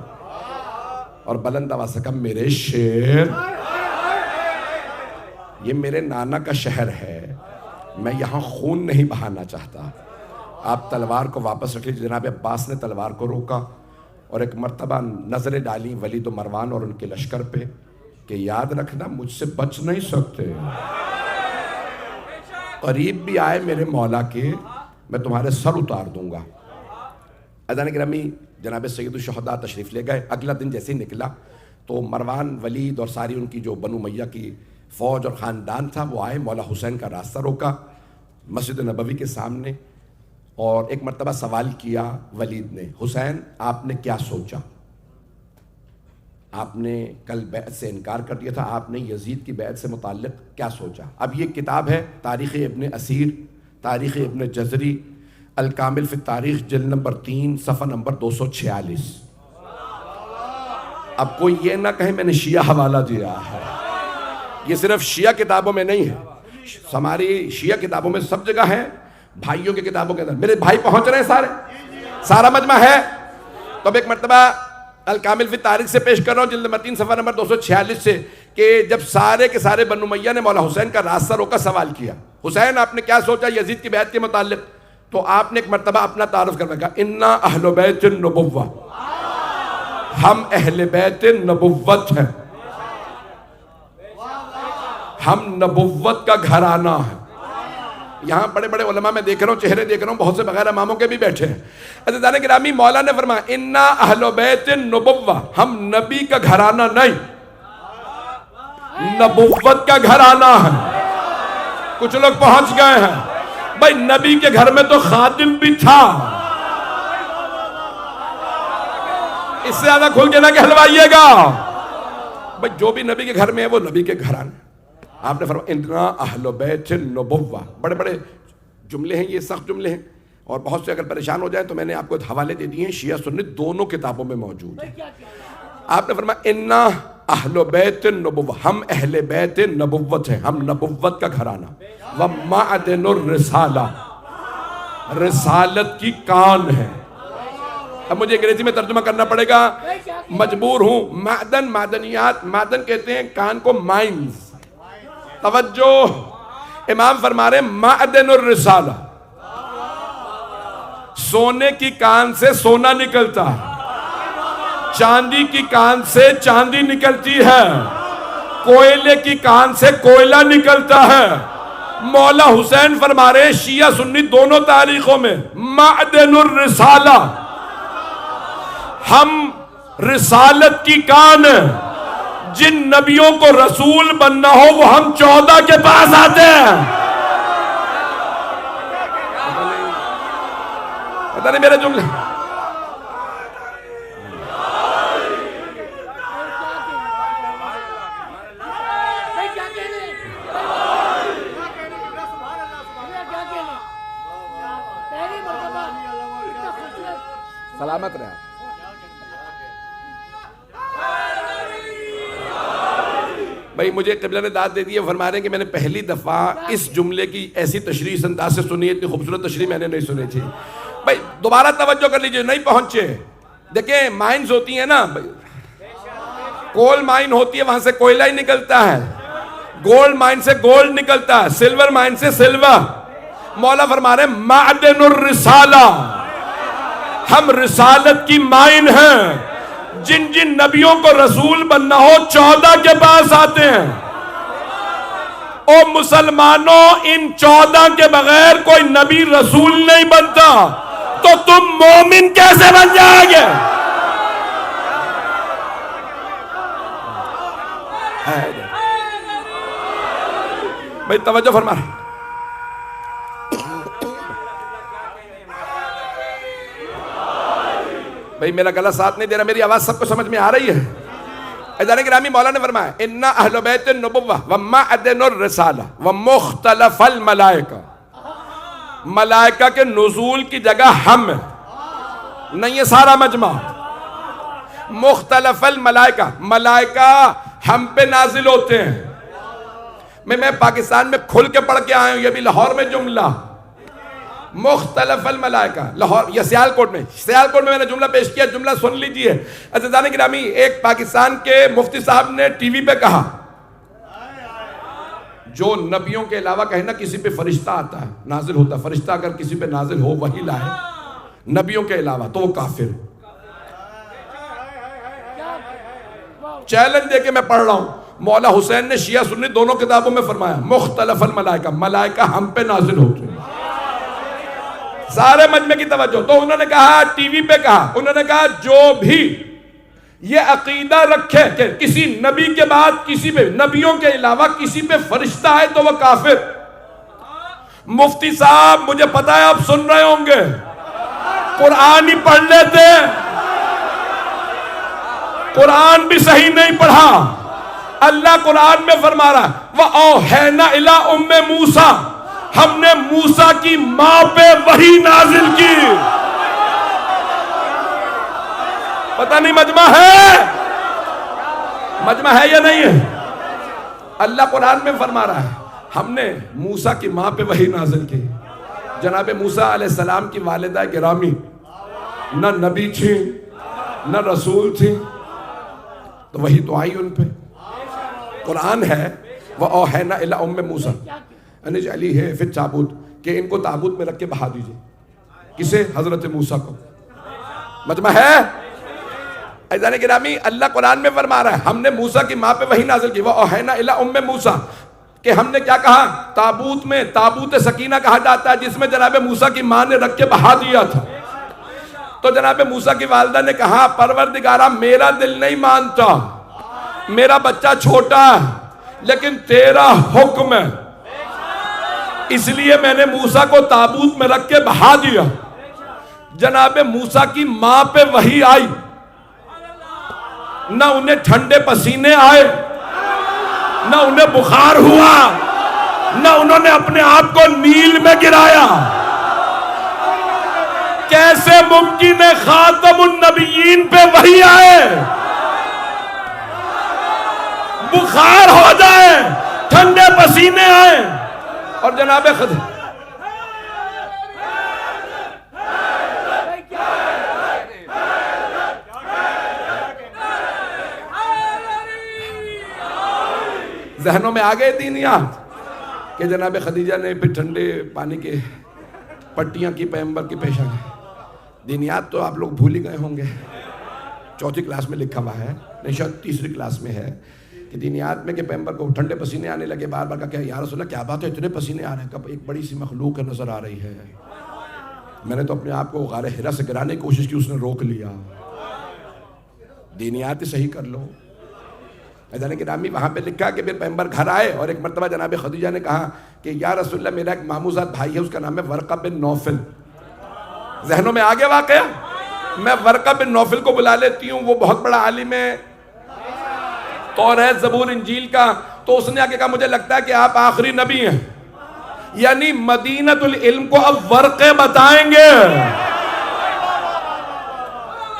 اور بلند آواز سے کہا میرے شیر، یہ میرے نانا کا شہر ہے، میں یہاں خون نہیں بہانا چاہتا، آپ تلوار کو واپس رکھ لیجیے. جناب عباس نے تلوار کو روکا اور ایک مرتبہ نظریں ڈالی ولید و مروان اور ان کے لشکر پہ کہ یاد رکھنا مجھ سے بچ نہیں سکتے، قریب بھی آئے میرے مولا کے میں تمہارے سر اتار دوں گا. عزیزان گرامی جناب سید الشہداء تشریف لے گئے. اگلا دن جیسے ہی نکلا تو مروان، ولید اور ساری ان کی جو بنو امیہ کی فوج اور خاندان تھا وہ آئے، مولا حسین کا راستہ روکا مسجد نبوی کے سامنے اور ایک مرتبہ سوال کیا ولید نے، حسین آپ نے کیا سوچا؟ آپ نے کل بیعت سے انکار کر دیا تھا، آپ نے یزید کی بیعت سے متعلق کیا سوچا؟ اب یہ کتاب ہے تاریخ ابن اسیر، تاریخ ابن جزری، الکامل فی التاریخ، جلد نمبر 3 صفحہ نمبر 246. اب کوئی یہ نہ کہے میں نے شیعہ حوالہ دیا ہے، یہ صرف شیعہ کتابوں میں نہیں ہے، ہماری شیعہ کتابوں میں سب جگہ ہے، بھائیوں کی کتابوں کے اندر. میرے بھائی پہنچ رہے ہیں سارا مجمع ہے. تو اب ایک مرتبہ الکامل فی التاریخ سے پیش کر رہا ہوں جلد نمبر 3 صفحہ نمبر 246 سے کہ جب سارے کے سارے بنو امیہ نے مولا حسین کا راستہ روکا، سوال کیا حسین آپ نے کیا سوچا یزید کی بیعت کے متعلق؟ تو آپ نے ایک مرتبہ اپنا تعارف کر رکھا، انا اہل بیت النبوہ، ہم اہل بیت نبوت ہیں، ہم نبوت کا گھرانہ ہے. یہاں بڑے بڑے علماء میں دیکھ رہا ہوں، چہرے دیکھ رہا ہوں، بہت سے بغیر اماموں کے بھی بیٹھے ہیں. عزیزان گرامی مولا نے فرمایا انا اہل بیت النبوہ، ہم نبی کا گھرانہ نہیں، نبوت کا گھرانہ ہے. کچھ لوگ پہنچ گئے ہیں بھائی، نبی کے گھر میں تو خادم بھی تھا، اس سے زیادہ کھل کے نہ کہلوائیے گا بھائی، جو بھی نبی کے گھر میں ہے وہ نبی کے گھرانہ. آپ نے فرمایا انا اہل بیت النبوہ. بڑے بڑے جملے ہیں، یہ سخت جملے ہیں اور بہت سے اگر پریشان ہو جائیں تو میں نے آپ کو حوالے دے دیے ہیں، شیعہ سنی دونوں کتابوں میں موجود ہیں. آپ نے فرمایا انا اہل بیت النبوہ، ہم اہل بیت نبوت ہیں، ہم نبوت کا گھرانہ. ومعدن الرسالہ، رسالت کی کان ہے. اب مجھے انگریزی میں ترجمہ کرنا پڑے گا، مجبور ہوں. معدن، معدنیات، معدن کہتے ہیں کان کو مائنز. توجہ، امام فرما رہے ہیں معدن الرسالہ، سونے کی کان سے سونا نکلتا ہے، چاندی کی کان سے چاندی نکلتی ہے، کوئلے کی کان سے کوئلہ نکلتا ہے. مولا حسین فرما رہے ہیں شیعہ سنی دونوں تاریخوں میں معدن الرسالہ، ہم رسالت کی کان ہیں. جن نبیوں کو رسول بننا ہو وہ ہم 14 کے پاس آتے ہیں. پتہ نہیں میرے جملے سلامت رہے. بھائی مجھے قبلہ نے داد دے دی ہے، فرما رہے ہیں کہ میں نے پہلی دفعہ اس جملے کی ایسی تشریح اس انداز سے سنی ہے، اتنی خوبصورت تشریح میں نے نہیں سنی تھی. بھائی دوبارہ توجہ کر لیجئے، نہیں پہنچے. دیکھیں مائنز ہوتی ہیں نا، کول مائن ہوتی ہے، وہاں سے کوئلہ ہی نکلتا ہے، گولڈ مائن سے گولڈ نکلتا ہے، سلور مائن سے سلور. مولا فرما رہے ہیں معدن الرسالہ، ہم رسالت کی مائن ہیں. جن جن نبیوں کو رسول بننا ہو 14 کے پاس آتے ہیں. او مسلمانوں، ان 14 کے بغیر کوئی نبی رسول نہیں بنتا، تو تم مومن کیسے بن جائیں گے؟ بھائی توجہ فرما. بھئی میرا گلہ ساتھ نہیں دے رہا، میری آواز سب کو سمجھ میں آ رہی ہے؟ عزیزان گرامی، مولا نے فرمایا اِنَّ اہل بیت النبوہ وَمَعْدِنُ الرسالہ وَمُخْتَلَفَ الْمَلَائِکَہ. ملائکہ کے نزول کی جگہ ہم ہیں، نہیں یہ سارا مجمع. مختلف الملائکہ، ملائکہ ہم پہ نازل ہوتے ہیں. میں پاکستان میں کھل کے پڑھ کے آیا ہوں، یہ بھی لاہور میں جملہ. مختلف الملائکہ، لاہور یا سیالکوٹ میں میں نے جملہ پیش کیا، جملہ سن لیجئے. عزیزان گرامی، ایک پاکستان کے مفتی صاحب نے ٹی وی پہ کہا جو نبیوں کے علاوہ کہے نا کسی پہ فرشتہ آتا ہے، نازل ہوتا ہے، فرشتہ اگر کسی پہ نازل ہو وہی لائے نبیوں کے علاوہ تو وہ کافر ہے. چیلنج دے کے میں پڑھ رہا ہوں، مولا حسین نے شیعہ سنی دونوں کتابوں میں فرمایا مختلف الملائکہ، ملائکہ ہم پہ نازل ہوتے ہیں. سارے مجمع کی توجہ. تو انہوں نے کہا، ٹی وی پہ کہا، انہوں نے کہا جو بھی یہ عقیدہ رکھے کہ کسی نبی کے بعد کسی پہ، نبیوں کے علاوہ کسی پہ فرشتہ ہے تو وہ کافر. مفتی صاحب مجھے پتا ہے آپ سن رہے ہوں گے، قرآن ہی پڑھ لیتے. قرآن بھی صحیح نہیں پڑھا. اللہ قرآن میں فرما رہا وَأَوْحَيْنَا إِلَىٰ أُمِّ مُوسَىٰ، ہم نے موسیٰ کی ماں پہ وحی نازل کی. پتہ نہیں مجمع ہے، مجمع ہے یا نہیں ہے؟ اللہ قرآن میں فرما رہا ہے ہم نے موسیٰ کی ماں پہ وحی نازل کی. جناب موسیٰ علیہ السلام کی والدہ گرامی نہ نبی تھی نہ رسول تھی، تو وحی تو آئی ان پہ. قرآن ہے وَأَوْحَيْنَا إِلَىٰ أُمِّ مُوسَىٰ ان اجعلیہ فی التابوت، کہ ان کو تابوت میں رکھ کے بہا دیجئے. کسے؟ حضرت موسیٰ کو. مجمع ہے؟ عزیزان گرامی، اللہ قرآن میں فرما رہا ہے ہم نے موسیٰ کی ماں پہ وحی نازل کی. وَأَوْحَيْنَا إِلَىٰ أُمِّ مُوسَىٰ، کہ ہم نے کیا کہا؟ تابوت میں، تابوت سکینہ کہا جاتا ہے جس میں جناب موسیٰ کی ماں نے رکھ کے بہا دیا تھا. تو جناب موسیٰ کی والدہ نے کہا پروردگارہ میرا دل نہیں مانتا، میرا بچہ چھوٹا ہے، لیکن تیرا حکم ہے، اس لیے میں نے موسیٰ کو تابوت میں رکھ کے بہا دیا. جناب موسیٰ کی ماں پہ وحی آئی، نہ انہیں ٹھنڈے پسینے آئے، نہ انہیں بخار ہوا، نہ انہوں نے اپنے آپ کو نیل میں گرایا. کیسے ممکن ہے خاتم النبیین پہ وحی آئے، بخار ہو جائے، ٹھنڈے پسینے آئے، اور جناب خدا ذہنوں میں آ گئے دینیات کہ جناب خدیجہ نے پھر ٹھنڈے پانی کے پٹیاں کی پیغمبر کی پیشانی. دینیات تو آپ لوگ بھول ہی گئے ہوں گے. 4 کلاس میں لکھا ہوا ہے, نہیں شاید 3 کلاس میں ہے, کہ دینیات میں کہ پیغمبر کو ٹھنڈے پسینے آنے لگے. بار بار کہا کہ یا رسول اللہ کیا بات ہے, اتنے پسینے آ رہے ہیں, کب ایک بڑی سی مخلوق نظر آ رہی ہے. میں نے تو اپنے آپ کو غار حرا سے گرانے کی کوشش کی, اس نے روک لیا. دینیات صحیح کر لو. ایدان گرامی وہاں پہ لکھا کہ پھر پیغمبر گھر آئے اور ایک مرتبہ جناب خدیجہ نے کہا کہ یا رسول اللہ میرا ایک ماموزاد بھائی ہے, اس کا نام ہے ورقہ بن نوفل. ذہنوں میں آگے واقعہ, میں ورقہ بن نوفل کو بلا لیتی ہوں, وہ بہت بڑا عالم ہے توریت زبور انجیل کا. تو اس نے آگے کہا مجھے لگتا ہے کہ آپ آخری نبی ہیں, یعنی مدینۃ العلم کو اب ورقے بتائیں گے.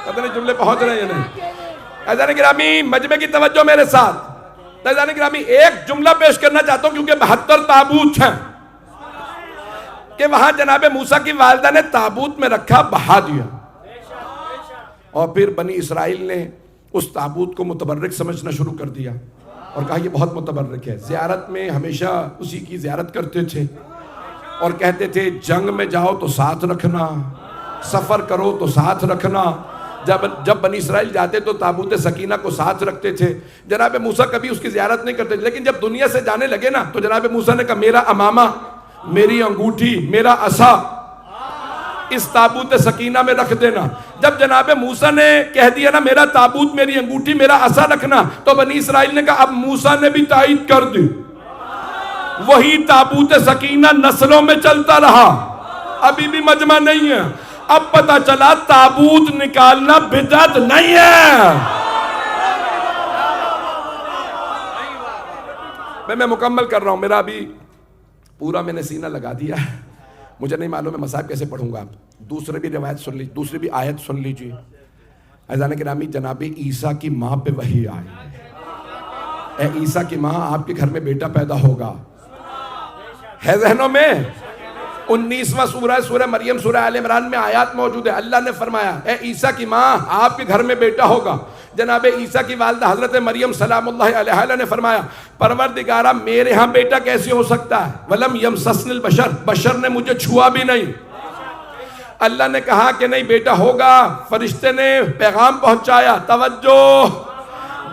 پتہ نہیں جملے پہنچ رہے ہیں یا نہیں. عزیزان گرامی مجمع کی توجہ میرے ساتھ. عزیزان گرامی ایک جملہ پیش کرنا چاہتا ہوں کیونکہ 72 تابوت ہیں کہ وہاں جناب موسیٰ کی والدہ نے تابوت میں رکھا, بہا دیا, اور پھر بنی اسرائیل نے اس تابوت کو متبرک سمجھنا شروع کر دیا اور کہا یہ بہت متبرک ہے. زیارت میں ہمیشہ اسی کی زیارت کرتے تھے اور کہتے تھے جنگ میں جاؤ تو ساتھ رکھنا, سفر کرو تو ساتھ رکھنا. جب بنی اسرائیل جاتے تو تابوت سکینہ کو ساتھ رکھتے تھے. جناب موسیٰ کبھی اس کی زیارت نہیں کرتے, لیکن جب دنیا سے جانے لگے نا تو جناب موسیٰ نے کہا میرا امامہ, میری انگوٹھی, میرا عصا اس تابوت سکینہ میں رکھ دینا. جب جناب موسیٰ نے کہہ دیا نا میرا تابوت, میری انگوٹھی, میرا عصا رکھنا, تو بنی اسرائیل نے کہا اب موسیٰ نے بھی تائید کر دی. وہی تابوت سکینہ نسلوں میں چلتا رہا, ابھی بھی مجمع نہیں ہے. اب پتہ چلا تابوت نکالنا بدعت نہیں ہے. میں مکمل کر رہا ہوں, میرا ابھی پورا میں نے سینہ لگا دیا ہے. مجھے نہیں معلوم ہے مصاحب کیسے پڑھوں گا. دوسرے بھی روایت سن لیجیے, دوسری بھی آیت سن لیجیے. عزیزان گرامی جناب عیسیٰ کی ماں پہ وحی آئی, اے عیسیٰ کی ماں آپ کے گھر میں بیٹا پیدا ہوگا. ہے ذہنوں میں 19واں سورہ مریم, سورہ آل عمران میں آیات موجود ہے. اللہ نے فرمایا اے عیسیٰ کی ماں آپ کے گھر میں بیٹا ہوگا. جناب عیسیٰ کی والدہ حضرت مریم سلام اللہ علیہا نے فرمایا پروردگارہ میرے ہاں بیٹا کیسے ہو سکتا ہے, ولم یمسسنی البشر, بشر نے مجھے چھوا بھی نہیں. اللہ نے کہا کہ نہیں بیٹا ہوگا. فرشتے نے پیغام پہنچایا, توجہ,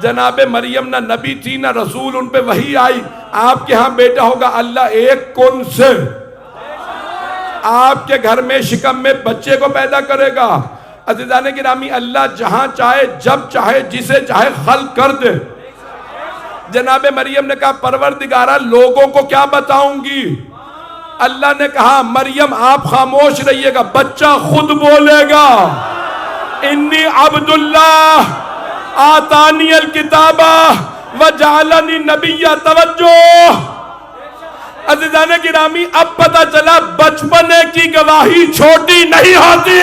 جناب مریم نہ نبی تھی نہ رسول, ان پہ وحی آئی آپ کے ہاں بیٹا ہوگا. اللہ ایک کن سے آپ کے گھر میں شکم میں بچے کو پیدا کرے گا. عزیزان گرامی اللہ جہاں چاہے جب چاہے جسے چاہے خلق کر دے. جناب مریم نے کہا پروردگارہ لوگوں کو کیا بتاؤں گی. اللہ نے کہا مریم آپ خاموش رہیے گا, بچہ خود بولے گا. انی عبداللہ آتانی الکتابہ وجعلنی نبیہ. توجہ عزیزان گرامی اب پتہ چلا بچپنے کی گواہی چھوٹی نہیں ہوتی.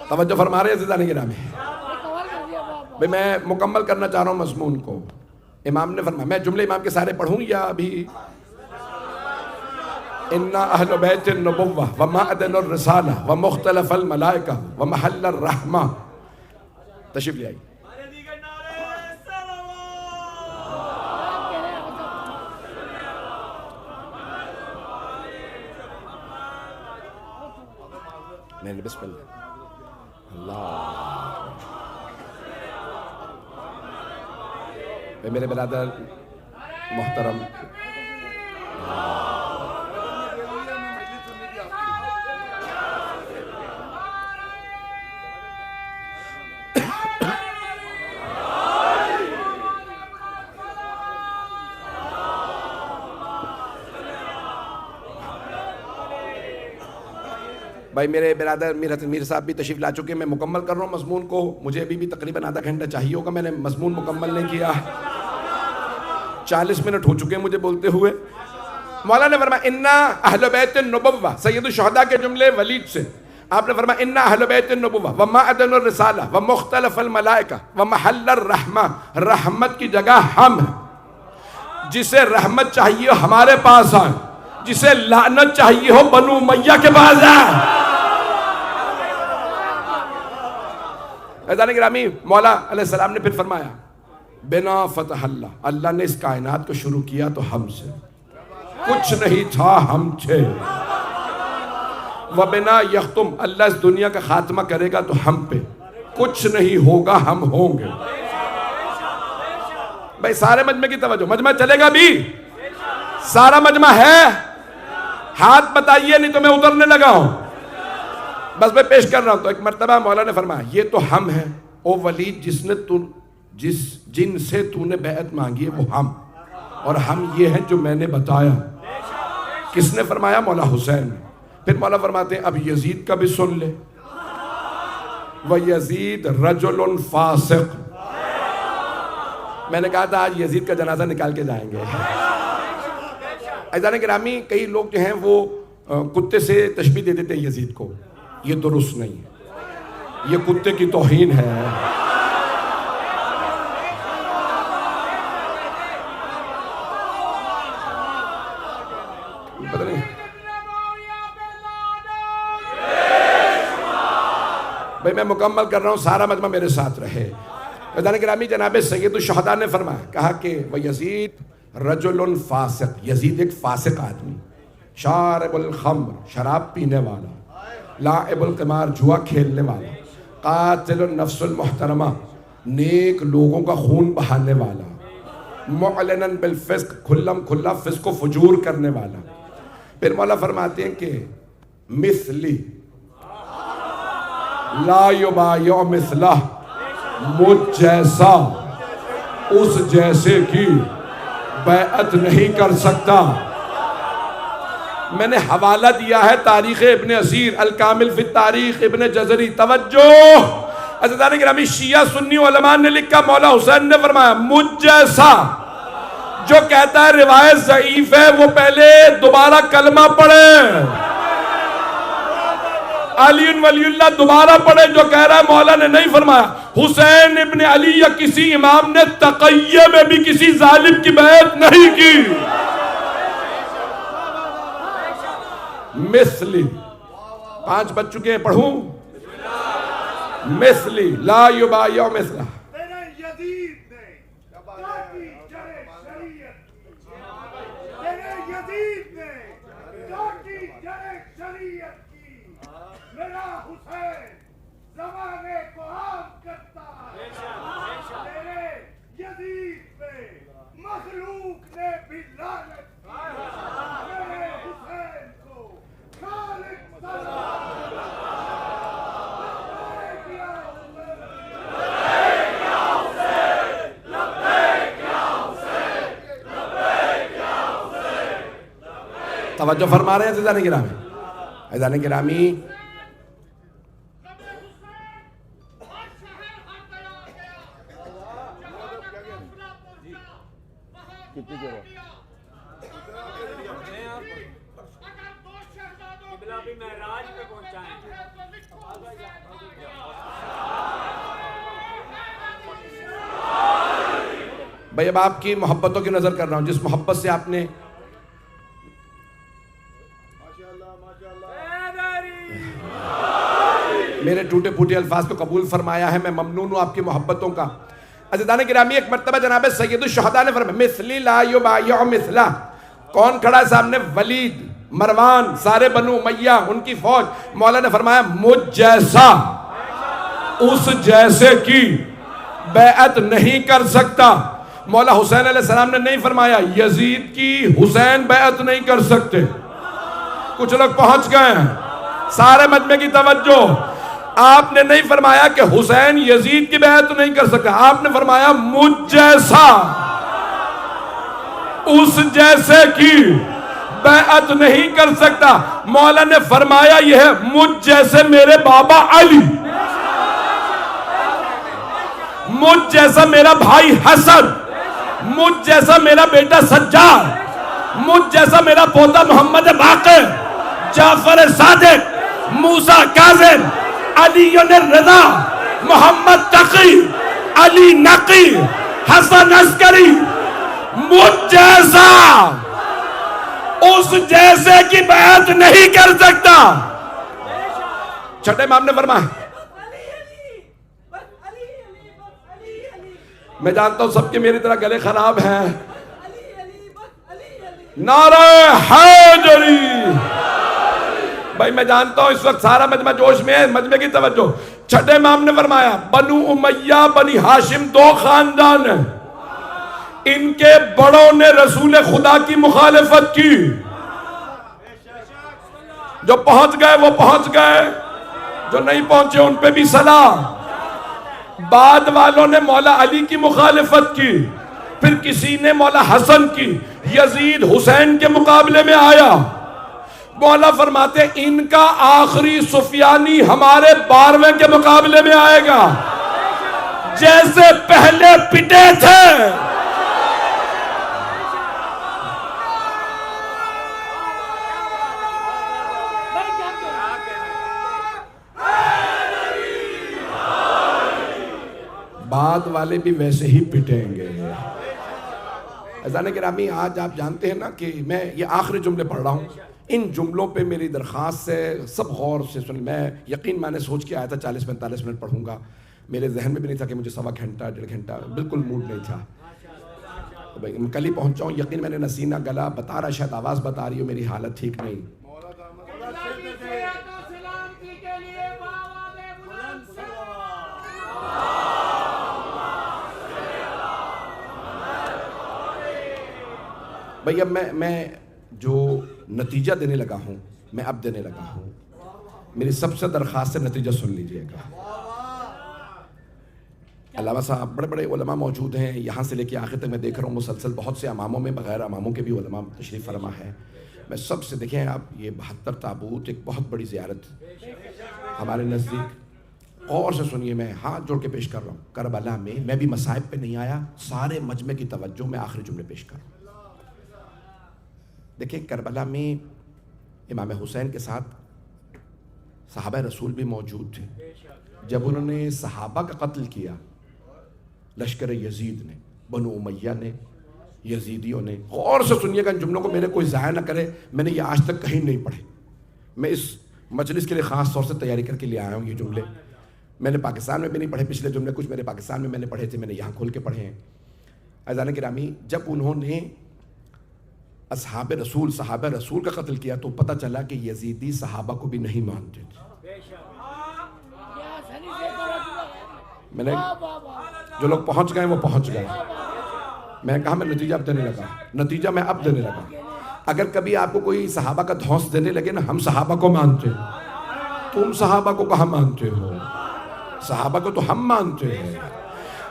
توجہ فرما رہے ہیں عزیزان گرامی. بھئی میں مکمل کرنا چاہ رہا ہوں مضمون کو. امام نے فرمایا, میں جملے امام کے سارے پڑھوں یا ابھی؟ اِنَّا أَهْلُ بَيْتِ النُّبُوَّةِ وَمَعْدَنُ الرِّسَالَةِ وَمُخْتَلَفَ الْمَلَائِكَةِ وَمَحَلَّ الرَّحْمَةِ. تشریف لے آئی. میں نے بسم اللہ اللہ. میرے برادر محترم بھائی میرے برادر میر صاحب بھی تشریف لا چکے. میں مکمل کر رہا ہوں مضمون کو. مجھے ابھی بھی تقریباً آدھا گھنٹہ چاہیے ہوگا. میں نے مضمون مکمل نہیں کیا, 40 منٹ ہو چکے ہیں مجھے بولتے ہوئے. مولا نے فرمایا اِنَّا أَهْلُ بَيْتِ النُّبُوَّةِ, سید الشہداء کے جملے ولید سے. آپ نے فرمایا اِنَّا أَهْلُ بَيْتِ النُّبُوَّةِ وَمَعْدَنُ الرِّسَالَةِ وَمُخْتَلَفَ الْمَلَائِكَةِ وَمَحَلَّ الرَّحْمَةِ. رحمت کی جگہ ہم ہیں. جسے رحمت چاہیے ہو ہمارے پاس آئے، جسے لعنت چاہیے ہو بنو امیہ کے پاس آئے۔ عزیزان گرامی، مولا علیہ السلام نے پھر فرمایا بنا فتح اللہ، اللہ نے اس کائنات کو شروع کیا تو ہم سے، کچھ نہیں تھا ہم تھے، وبنا یختم، اللہ اس دنیا کا خاتمہ کرے گا تو ہم پہ، کچھ نہیں ہوگا ہم ہوں گے۔ بھائی سارے مجمع کی توجہ، مجمع چلے گا بھی؟ سارا مجمع ہے؟ ہاتھ بتائیے نہیں تو میں اترنے لگا ہوں، بس میں پیش کر رہا ہوں۔ تو ایک مرتبہ مولا نے فرمایا یہ تو ہم ہیں او ولید، جن سے تو نے بیعت مانگی ہے وہ ہم، اور ہم یہ ہیں جو میں نے بتایا۔ کس نے فرمایا؟ مولا حسین نے۔ پھر مولا فرماتے ہیں اب یزید کا بھی سن لے، وَيَزِيد رَجُلٌ فَاسِقٌ، میں نے کہا تھا آج یزید کا جنازہ نکال کے جائیں گے۔ عزیزان گرامی، کئی لوگ جو ہیں وہ کتے سے تشبیہ دے دیتے ہیں یزید کو، یہ درست نہیں ہے، یہ کتے کی توہین ہے۔ پتہ نہیں بھئی میں مکمل کر رہا ہوں، سارا مجمع میرے ساتھ رہے۔ عزیزان گرامی، جناب سید الشہداء نے فرمایا، کہا کہ وَيَزِيد رَجُلٌ فَاسِق، یزید ایک فاسق آدمی، شارب الخمر، شراب پینے والا، لاعب القمار، جوا کھیلنے والا، قاتل النفس المحترمہ، نیک لوگوں کا خون بہانے والا، معلناً بالفسق، کھلم کھلا فسق و فجور کرنے والا۔ پھر مولا فرماتے ہیں کہ مثلی لا یبایع مثلہ، مجھ جیسا اس جیسے کی بیعت نہیں کر سکتا۔ میں نے حوالہ دیا ہے تاریخ ابن اسیر، الکامل فی التاریخ ابن جزری۔ توجہ عزیزان گرامی، شیعہ سنی علماء نے لکھا، مولا حسین نے فرمایا مجھ جیسا، جو کہتا ہے روایت ضعیف ہے وہ پہلے دوبارہ کلمہ پڑھے، علی ولی اللہ دوبارہ پڑھے، جو کہہ رہا ہے مولا نے نہیں فرمایا۔ حسین ابن علی یا کسی امام نے تقیہ میں بھی کسی ظالم کی بیعت نہیں کی۔ مثلی، 5 بج چکے ہیں، پڑھوں؟ مثلی لا یبایع مثلہ، میرے یزید نے تاکی جرے شریعت کی، میرے یزید نے تاکی جرے شریعت کی، میرا حسین زمانے کو عام کرتا ہے، میرے یزید پہ مخلوق نے بھی لعنت کی، میرے حسین کو خالق سلام توجہ فرما رہے ہیں عزیزان گرامی۔ عزیزان گرامی، بھئی اب آپ کی محبتوں کی نظر کر رہا ہوں، جس محبت سے آپ نے میرے ٹوٹے پھوٹے الفاظ کو قبول فرمایا ہے، میں ممنون ہوں آپ کی محبتوں کا۔ عزیزان گرامی، ایک مرتبہ جناب سید الشہداء نے فرمایا مثلی لا یبایع مثلہ، کون کھڑا ہے سامنے؟ ولید، مروان، سارے بنو امیہ، ان کی فوج۔ مولا نے فرمایا مجھ جیسا اس جیسے کی بیعت نہیں کر سکتا۔ مولا حسین علیہ السلام نے نہیں فرمایا یزید کی حسین بیعت نہیں کر سکتے۔ کچھ لوگ پہنچ گئے ہیں، سارے مجمع کی توجہ۔ آپ نے نہیں فرمایا کہ حسین یزید کی بیعت نہیں کر سکتا، آپ نے فرمایا مجھ جیسا اس جیسے کی بیعت نہیں کر سکتا۔ مولا نے فرمایا یہ ہے مجھ جیسے میرے بابا علی، مجھ جیسا میرا بھائی حسن، مجھ جیسا میرا بیٹا سجاد، مجھ جیسا میرا پوتا محمد باقر، جعفر صادق، موسیٰ کاظم، علی رضا، محمد تقی، علی نقی، حسن عسکری، مجھ جیسا اس جیسے کی بیعت نہیں کر سکتا. چھٹے امام نے فرمایا, میں جانتا ہوں سب کے میری طرح گلے خراب ہیں, نعرہ حیدری. بھائی میں جانتا ہوں اس وقت سارا مجمع جوش میں ہے, مجمع کی توجہ. چھٹے امام نے فرمایا بنو امیہ بنی ہاشم دو خاندان ہیں, ان کے بڑوں نے رسول خدا کی مخالفت کی, جو پہنچ گئے وہ پہنچ گئے, جو نہیں پہنچے ان پہ بھی سلام. بعد والوں نے مولا علی کی مخالفت کی, پھر کسی نے مولا حسن کی, یزید حسین کے مقابلے میں آیا. مولا فرماتے ان کا آخری سفیانی ہمارے 12ویں کے مقابلے میں آئے گا, جیسے پہلے پٹے تھے. بعد والے بھی ویسے ہی پٹیں گے. عزیزان گرامی, آج آپ جانتے ہیں نا کہ میں یہ آخری جملے پڑھ رہا ہوں. ان جملوں پہ میری درخواست ہے سب غور سے سن. میں نے سوچ کے آیا تھا 40-45 منٹ پڑھوں گا, میرے ذہن میں بھی نہیں تھا کہ مجھے 1.25 گھنٹہ 1.5 گھنٹہ, بالکل موڈ نہیں تھا. کل ہی پہنچا ہوں, یقین میں نے نسینہ گلا بتا رہا, شاید آواز بتا رہی ہو میری حالت ٹھیک نہیں. بھئی اب میں جو نتیجہ دینے لگا ہوں, میں اب دینے لگا ہوں. میری سب سے درخواست ہے نتیجہ سن لیجئے گا. علامہ صاحب بڑے بڑے علماء موجود ہیں, یہاں سے لے کے آخر تک میں دیکھ رہا ہوں مسلسل بہت سے اماموں میں, بغیر اماموں کے بھی علماء تشریف فرما ہے. میں سب سے دیکھیں آپ, یہ 72 تابوت ایک بہت بڑی زیارت ہمارے نزدیک. اور سے سنیے, میں ہاتھ جوڑ کے پیش کر رہا ہوں, کربلا میں بھی مصائب پہ نہیں آیا, سارے مجمع کی توجہ میں آخری جملے پیش کر رہا ہوں. دیکھیں کربلا میں امام حسین کے ساتھ صحابہ رسول بھی موجود تھے. جب انہوں نے صحابہ کا قتل کیا, لشکر یزید نے, بنو امیہ نے, یزیدیوں نے, غور سے سنیے گا ان جملوں کو, میرے کوئی ضائع نہ کرے, میں نے یہ آج تک کہیں نہیں پڑھے. میں اس مجلس کے لیے خاص طور سے تیاری کر کے لے آیا ہوں. یہ جملے میں نے پاکستان میں بھی نہیں پڑھے, پچھلے جملے کچھ میرے پاکستان میں نے پڑھے تھے, میں نے یہاں کھول کے پڑھے ہیں. عزیزان گرامی, جب انہوں نے اصحاب رسول صحابہ رسول کا قتل کیا تو پتہ چلا کہ یزیدی صحابہ کو بھی نہیں مانتے تھے. میں نے جو لوگ پہنچ گئے وہ پہنچ گئے. میں نے کہا میں نتیجہ اب دینے لگا, نتیجہ میں اب دینے لگا. اگر کبھی آپ کو کوئی صحابہ کا دھونس دینے لگے نا, ہم صحابہ کو مانتے ہیں, تم صحابہ کو کہاں مانتے ہو, صحابہ کو تو ہم مانتے ہیں.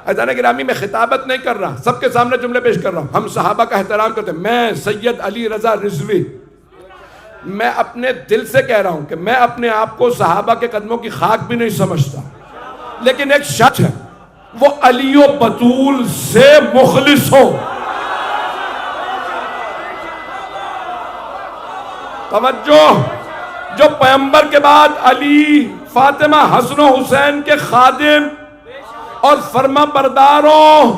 عزیزان گرامی, میں خطابت نہیں کر رہا, سب کے سامنے جملے پیش کر رہا ہوں. ہم صحابہ کا احترام کرتے ہیں. میں سید علی رضا رضوی, میں اپنے دل سے کہہ رہا ہوں کہ میں اپنے آپ کو صحابہ کے قدموں کی خاک بھی نہیں سمجھتا, لیکن ایک شرط ہے, وہ علی و بطول سے مخلص ہو. توجہ, جو پیغمبر کے بعد علی, فاطمہ, حسن و حسین کے خادم اور فرما برداروں,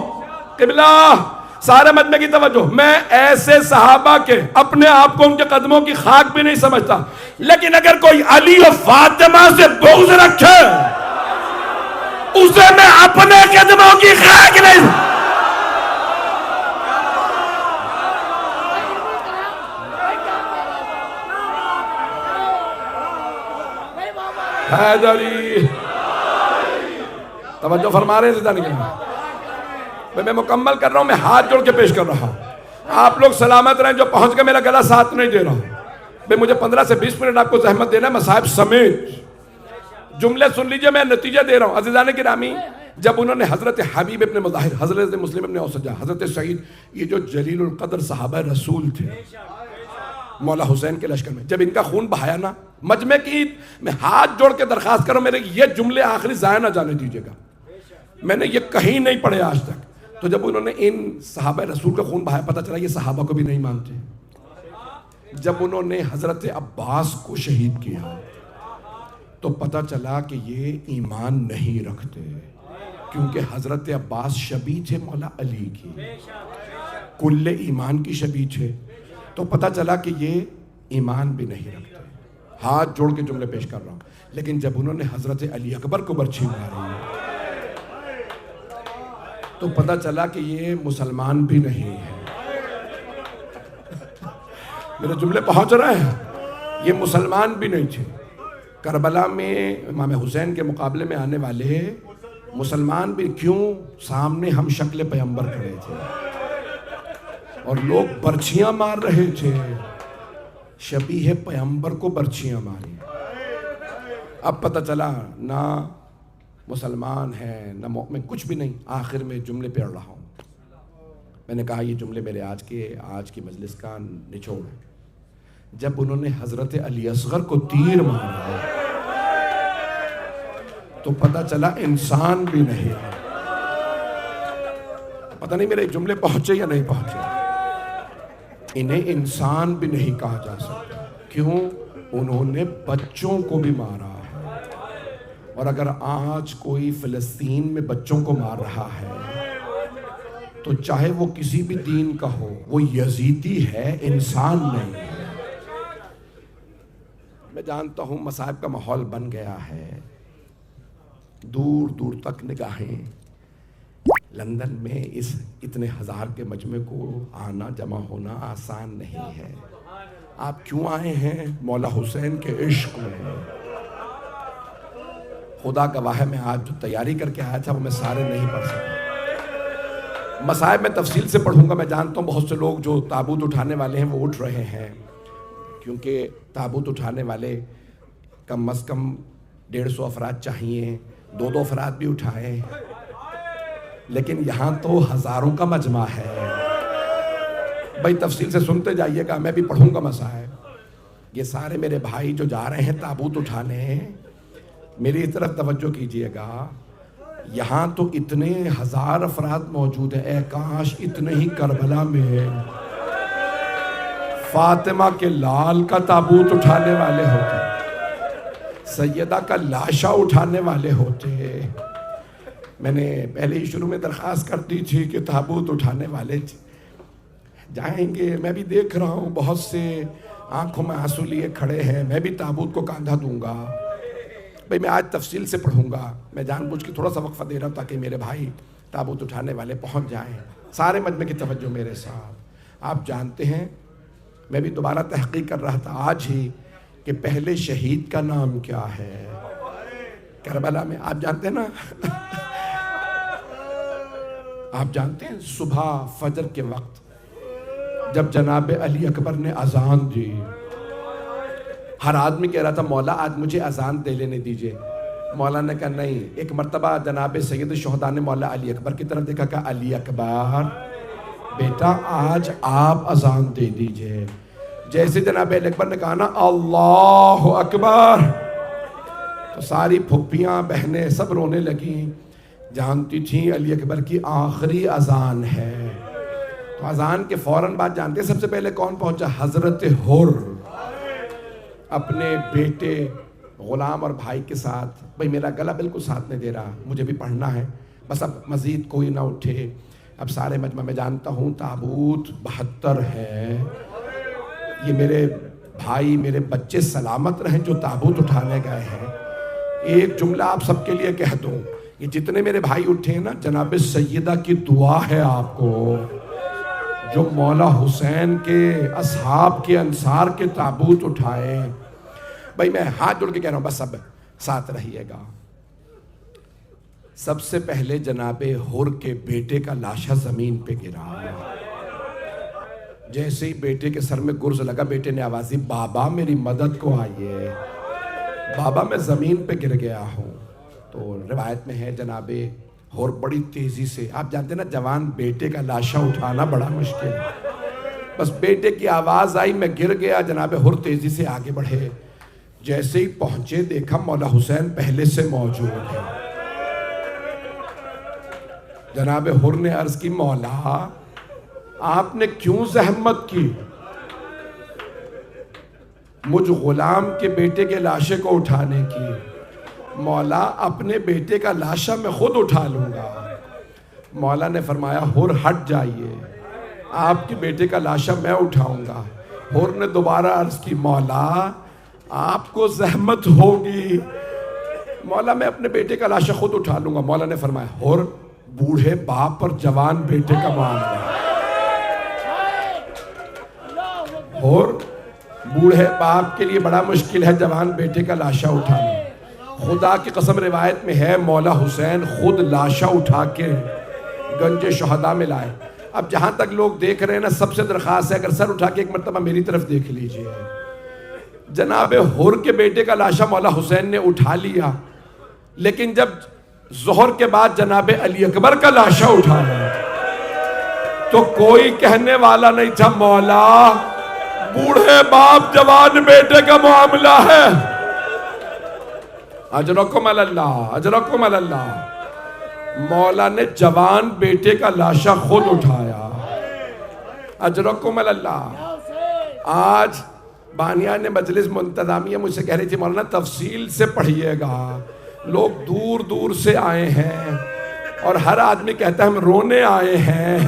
قبلہ, سارے مجمع کی توجہ, میں ایسے صحابہ کے اپنے آپ کو ان کے قدموں کی خاک بھی نہیں سمجھتا, لیکن اگر کوئی علی و فاطمہ سے بغض رکھے اسے میں اپنے قدموں کی خاک نہیں. حیدری, توجہ فرما رہے ہیں. میں مکمل کر رہا ہوں, میں ہاتھ جوڑ کے پیش کر رہا ہوں. آپ لوگ سلامت رہیں, جو پہنچ کے میرا گلا ساتھ نہیں دے رہا. مجھے 15 سے 20 منٹ آپ کو زحمت دینا ہے, مصائب سمیت. جملے سن لیجئے, میں نتیجہ دے رہا ہوں. عزیزان گرامی, جب انہوں نے حضرت حبیب ابن مظاہر, حضرت مسلم ابن اوسجہ, حضرت سعید, یہ جو جلیل القدر صحابہ رسول تھے مولا حسین کے لشکر میں, جب ان کا خون بہایا نا مجمع کی, میں ہاتھ جوڑ کے درخواست کروں, میرے یہ جملے آخری ضائع نہ جانے دیجیے گا. میں نے یہ کہیں نہیں پڑھے آج تک. تو جب انہوں نے ان صحابہ رسول کا خون بہایا, پتہ چلا یہ صحابہ کو بھی نہیں مانتے. جب انہوں نے حضرت عباس کو شہید کیا تو پتہ چلا کہ یہ ایمان نہیں رکھتے, کیونکہ حضرت عباس شبیہ تھے مولا علی کی. کل ایمان کی شبیہ تھے، تو پتہ چلا کہ یہ ایمان بھی نہیں رکھتے. ہاتھ جوڑ کے جملے پیش کر رہا ہوں. لیکن جب انہوں نے حضرت علی اکبر کو برچھی ماری تو پتہ چلا کہ یہ مسلمان بھی نہیں ہے. میرے جملے پہنچ رہے ہیں؟ یہ مسلمان بھی نہیں تھے. کربلا میں امام حسین کے مقابلے میں آنے والے مسلمان بھی کیوں؟ سامنے ہم شکل پیغمبر کھڑے تھے اور لوگ برچھیاں مار رہے تھے. شبیہ پیغمبر کو برچھیاں ماری. اب پتہ چلا نہ مسلمان ہے نہ مومن، کچھ بھی نہیں. آخر میں جملے پڑھ رہا ہوں. میں نے کہا یہ جملے میرے آج کی مجلس کا نچوڑ ہے. جب انہوں نے حضرت علی اصغر کو تیر مارا تو پتہ چلا انسان بھی نہیں ہے. پتہ نہیں میرے جملے پہنچے یا نہیں پہنچے. انہیں انسان بھی نہیں کہا جا سکتا. کیوں؟ انہوں نے بچوں کو بھی مارا ہے. اور اگر آج کوئی فلسطین میں بچوں کو مار رہا ہے تو چاہے وہ کسی بھی دین کا ہو، وہ یزیدی ہے، انسان نہیں ہے. میں جانتا ہوں مصائب کا ماحول بن گیا ہے. دور دور تک نگاہیں. لندن میں اس اتنے ہزار کے مجمع کو آنا جمع ہونا آسان نہیں ہے. آپ کیوں آئے ہیں؟ مولا حسین کے عشق میں. خدا گواہ ہے میں آج جو تیاری کر کے آیا تھا وہ میں سارے نہیں پڑھ سکتا. مصائب میں تفصیل سے پڑھوں گا. میں جانتا ہوں بہت سے لوگ جو تابوت اٹھانے والے ہیں وہ اٹھ رہے ہیں، کیونکہ تابوت اٹھانے والے کم از کم 150 افراد چاہیے. 2 افراد بھی اٹھائیں. لیکن یہاں تو ہزاروں کا مجمع ہے. بھائی تفصیل سے سنتے جائیے گا، میں بھی پڑھوں گا مصائب. یہ سارے میرے بھائی جو جا رہے ہیں تابوت اٹھانے، میری طرف توجہ کیجئے گا. یہاں تو اتنے ہزار افراد موجود ہیں. اے کاش اتنے ہی کربلا میں فاطمہ کے لال کا تابوت اٹھانے والے ہوتے، سیدہ کا لاشا اٹھانے والے ہوتے. میں نے پہلے ہی شروع میں درخواست کر دی تھی کہ تابوت اٹھانے والے جائیں گے. میں بھی دیکھ رہا ہوں بہت سے آنکھوں میں آنسو لیے کھڑے ہیں. میں بھی تابوت کو کاندھا دوں گا. بھئی میں آج تفصیل سے پڑھوں گا. میں جان بوجھ کے تھوڑا سا وقفہ دے رہا ہوں تاکہ میرے بھائی تابوت اٹھانے والے پہنچ جائیں. سارے مجمع کی توجہ میرے ساتھ. آپ جانتے ہیں میں بھی دوبارہ تحقیق کر رہا تھا آج ہی کہ پہلے شہید کا نام کیا ہے کربلا میں. آپ جانتے ہیں نا؟ آپ جانتے ہیں صبح فجر کے وقت جب جناب علی اکبر نے اذان دی، ہر آدمی کہہ رہا تھا مولا آج مجھے اذان دے لینے دیجئے. مولا نے کہا نہیں. ایک مرتبہ جناب سید الشہداء نے مولا علی اکبر کی طرف دیکھا، کہا علی اکبر بیٹا آج آپ اذان دے دیجئے. جیسے جناب علی اکبر نے کہا نا اللہ اکبر، تو ساری پھپھیاں بہنیں سب رونے لگیں. جانتی تھیں علی اکبر کی آخری اذان ہے. تو اذان کے فوراً بعد جانتے ہیں سب سے پہلے کون پہنچا؟ حضرت حر اپنے بیٹے غلام اور بھائی کے ساتھ. بھئی میرا گلا بالکل ساتھ نہیں دے رہا، مجھے بھی پڑھنا ہے. بس اب مزید کوئی نہ اٹھے. اب سارے مجمع میں جانتا ہوں تابوت 72 ہے. یہ میرے بھائی میرے بچے سلامت رہیں جو تابوت اٹھانے گئے ہیں. ایک جملہ آپ سب کے لیے کہہ دوں، یہ جتنے میرے بھائی اٹھے ہیں نا، جناب سیدہ کی دعا ہے آپ کو جو مولا حسین کے اصحاب کے انصار کے تابوت اٹھائے. بھائی میں ہاتھ جوڑ کے کہہ رہا ہوں بس سب ساتھ رہیے گا. سب سے پہلے جناب حر کے بیٹے کا لاشا زمین پہ گرا. جیسے ہی بیٹے کے سر میں گرز لگا، بیٹے نے آواز دی بابا میری مدد کو آئیے. بابا میں زمین پہ گر گیا ہوں. تو روایت میں ہے جناب حر بڑی تیزی سے، آپ جانتے ہیں نا جوان بیٹے کا لاشا اٹھانا بڑا مشکل ہے. بس بیٹے کی آواز آئی میں گر گیا. جناب حر تیزی سے آگے بڑھے. جیسے ہی پہنچے دیکھا مولا حسین پہلے سے موجود ہے. جناب حر نے عرض کی مولا آپ نے کیوں زحمت کی؟ مجھ غلام کے بیٹے کے لاشے کو اٹھانے کی. مولا اپنے بیٹے کا لاشا میں خود اٹھا لوں گا. مولا نے فرمایا حر ہٹ جائیے. آپ کے بیٹے کا لاشا میں اٹھاؤں گا۔ حور نے دوبارہ عرض کی مولا آپ کو زحمت ہوگی، مولا میں اپنے بیٹے کا لاشا خود اٹھا لوں گا۔ مولا نے فرمایا حور بوڑھے باپ اور جوان بیٹے کا معاملہ ہے، حور بوڑھے باپ کے لیے بڑا مشکل ہے جوان بیٹے کا لاشا اٹھانا۔ خدا کی قسم روایت میں ہے مولا حسین خود لاشا اٹھا کے گنج شہداء میں لائے۔ اب جہاں تک لوگ دیکھ رہے ہیں نا، سب سے درخواست ہے اگر سر اٹھا کے ایک مرتبہ میری طرف دیکھ لیجئے۔ جناب حر کے بیٹے کا لاشا مولا حسین نے اٹھا لیا، لیکن جب ظہر کے بعد جناب علی اکبر کا لاشا اٹھایا تو کوئی کہنے والا نہیں تھا مولا بوڑھے باپ جوان بیٹے کا معاملہ ہے۔ اجرکم اللہ، اجرکم اللہ۔ مولا نے جوان بیٹے کا لاشا خود اٹھایا، اجرکم اللہ۔ آج بانیان مجلس منتظامیہ مجھ سے کہہ رہی تھی مولانا تفصیل سے پڑھیے گا، لوگ دور دور سے آئے ہیں اور ہر آدمی کہتا ہے ہم رونے آئے ہیں،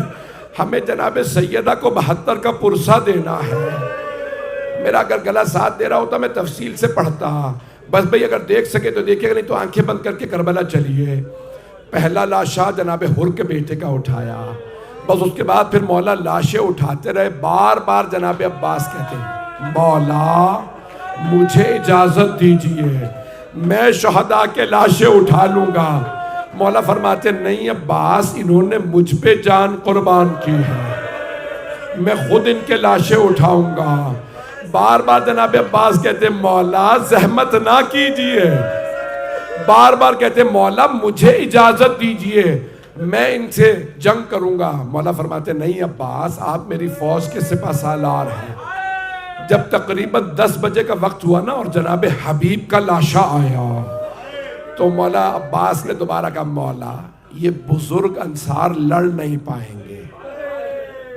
ہمیں جناب سیدہ کو 72 کا پرسہ دینا ہے۔ میرا اگر گلا ساتھ دے رہا ہوتا میں تفصیل سے پڑھتا، بس بھئی اگر دیکھ سکے تو دیکھے گا، نہیں تو آنکھیں بند کر کے کربلا چلیے۔ پہلا لاشا جناب حر کے بیٹے کا اٹھایا، بس اس کے بعد پھر مولا لاشیں اٹھاتے رہے۔ بار بار جناب عباس کہتے ہیں مولا مجھے اجازت دیجئے میں شہداء کے لاشیں اٹھا لوں گا۔ مولا فرماتے نہیں عباس انہوں نے مجھ پہ جان قربان کی ہے، میں خود ان کے لاشیں اٹھاؤں گا۔ بار بار جناب عباس کہتے مولا زحمت نہ کیجئے، بار بار کہتے مولا مجھے اجازت دیجئے میں ان سے جنگ کروں گا۔ مولا فرماتے نہیں عباس آپ میری فوج کے سپہ سالار ہیں۔ جب تقریباً 10 بجے کا وقت ہوا نا اور جناب حبیب کا لاشا آیا تو مولا عباس نے دوبارہ کہا مولا یہ بزرگ انصار لڑ نہیں پائیں گے،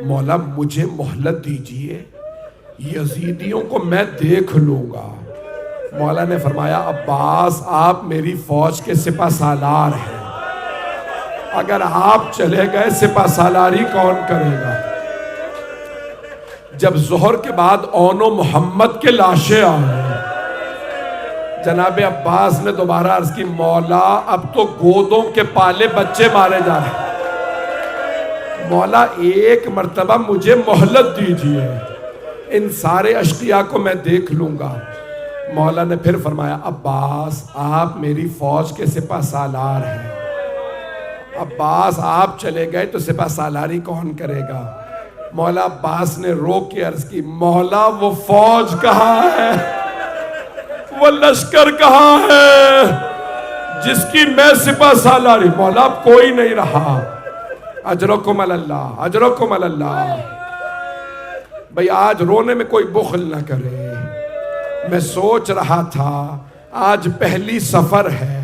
مولا مجھے مہلت دیجئے، یزیدیوں کو میں دیکھ لوں گا۔ مولا نے فرمایا عباس آپ میری فوج کے سپہ سالار ہیں، اگر آپ چلے گئے سپہ سالاری کون کرے گا؟ جب ظہر کے بعد اون و محمد کے لاشیں آئے، جناب عباس نے دوبارہ عرض کی مولا اب تو گودوں کے پالے بچے مارے جا رہے ہیں، مولا ایک مرتبہ مجھے مہلت دیجئے، ان سارے اشقیاء کو میں دیکھ لوں گا۔ مولا نے پھر فرمایا عباس آپ میری فوج کے سپہ سالار ہیں، عباس آپ چلے گئے تو سپہ سالاری کون کرے گا؟ مولا عباس نے رو کے عرض کی مولا وہ فوج کہاں ہے، وہ لشکر کہاں ہے جس کی میں سپہ سالاری؟ مولا اب کوئی نہیں رہا۔ اجرکم اللہ، اجرکم اللہ۔ بھئی آج رونے میں کوئی بخل نہ کرے۔ میں سوچ رہا تھا آج پہلی سفر ہے،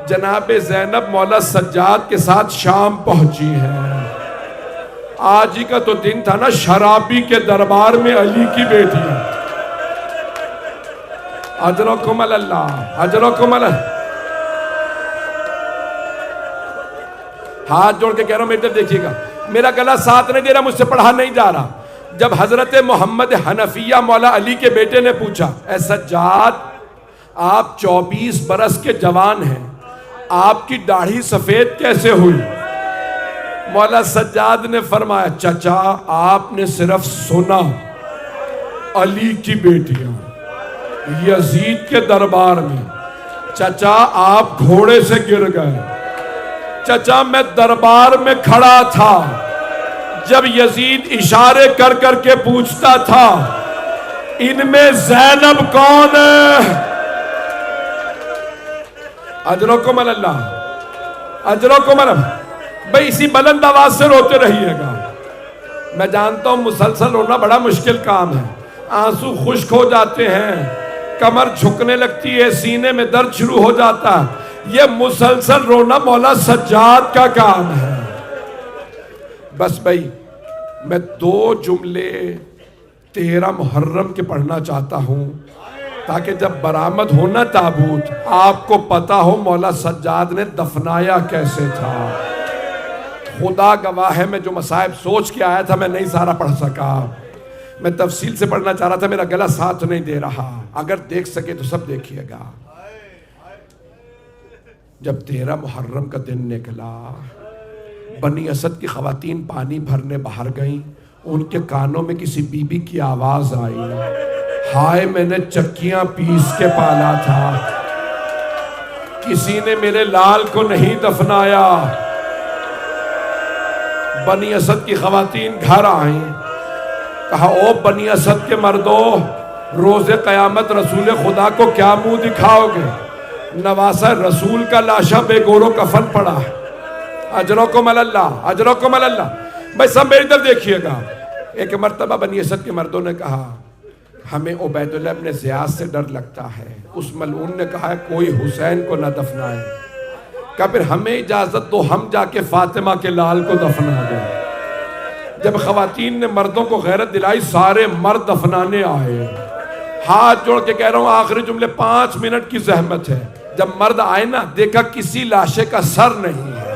جناب زینب مولا سجاد کے ساتھ شام پہنچی ہیں، آج ہی کا تو دن تھا نا شرابی کے دربار میں علی کی بیٹی ہے۔ اجرکم اللہ، اجرکم اللہ۔ ہاتھ جوڑ کے کہہ رہا ہوں میری طرف دیکھیے گا، میرا گلا ساتھ نہیں دے رہا، مجھ سے پڑھا نہیں جا رہا۔ جب حضرت محمد حنفیہ مولا علی کے بیٹے نے پوچھا اے سجاد آپ 24 برس کے جوان ہیں، آپ کی داڑھی سفید کیسے ہوئی؟ مولا سجاد نے فرمایا چچا آپ نے صرف سنا علی کی بیٹیاں یزید کے دربار میں، چچا آپ گھوڑے سے گر گئے، چچا میں دربار میں کھڑا تھا جب یزید اشارے کر کر کے پوچھتا تھا ان میں زینب کون ہے؟ اجرکم اللہ، اجرکم اللہ۔ بھئی اسی بلند آواز سے روتے رہیے گا، میں جانتا ہوں مسلسل رونا بڑا مشکل کام ہے، آنسو خشک ہو جاتے ہیں، کمر جھکنے لگتی ہے، سینے میں درد شروع ہو جاتا ہے، یہ مسلسل رونا مولا سجاد کا کام ہے۔ بس بھائی میں 2 جملے 13 محرم کے پڑھنا چاہتا ہوں تاکہ جب برآمد ہونا تابوت آپ کو پتا ہو مولا سجاد نے دفنایا کیسے تھا۔ خدا گواہ ہے میں جو مصائب سوچ کے آیا تھا میں نہیں سارا پڑھ سکا، میں تفصیل سے پڑھنا چاہ رہا تھا، میرا گلا ساتھ نہیں دے رہا، اگر دیکھ سکے تو سب دیکھیے گا۔ جب 13 محرم کا دن نکلا، بنی اسد کی خواتین پانی بھرنے باہر گئیں، ان کے کانوں میں کسی بی بی کی آواز آئی، ہائے میں نے چکیاں پیس کے پالا تھا، کسی نے میرے لال کو نہیں دفنایا۔ بنی اسد کی خواتین گھر آئیں، کہا او بنی اسد کے مردوں، روز قیامت رسول خدا کو کیا منہ دکھاؤ گے؟ نواسہ رسول کا لاشا بے گور و کفن پڑا ہے، اجرکم اللہ، اجرکم اللہ۔ بھائی سب میری طرف دیکھیے گا۔ ایک مرتبہ بنی اسد کے مردوں نے کہا ہمیں عبید اللہ ابن زیاد سے ڈر لگتا ہے، اس ملعون نے کہا ہے کوئی حسین کو نہ دفنائے، کہا پھر ہمیں اجازت دو ہم جا کے فاطمہ کے لال کو دفنا دیں۔ جب خواتین نے مردوں کو غیرت دلائی، سارے مرد دفنانے آئے۔ ہاتھ جوڑ کے کہہ رہا ہوں آخری جملے 5 منٹ کی زحمت ہے۔ جب مرد آئے نا، دیکھا کسی لاشے کا سر نہیں ہے،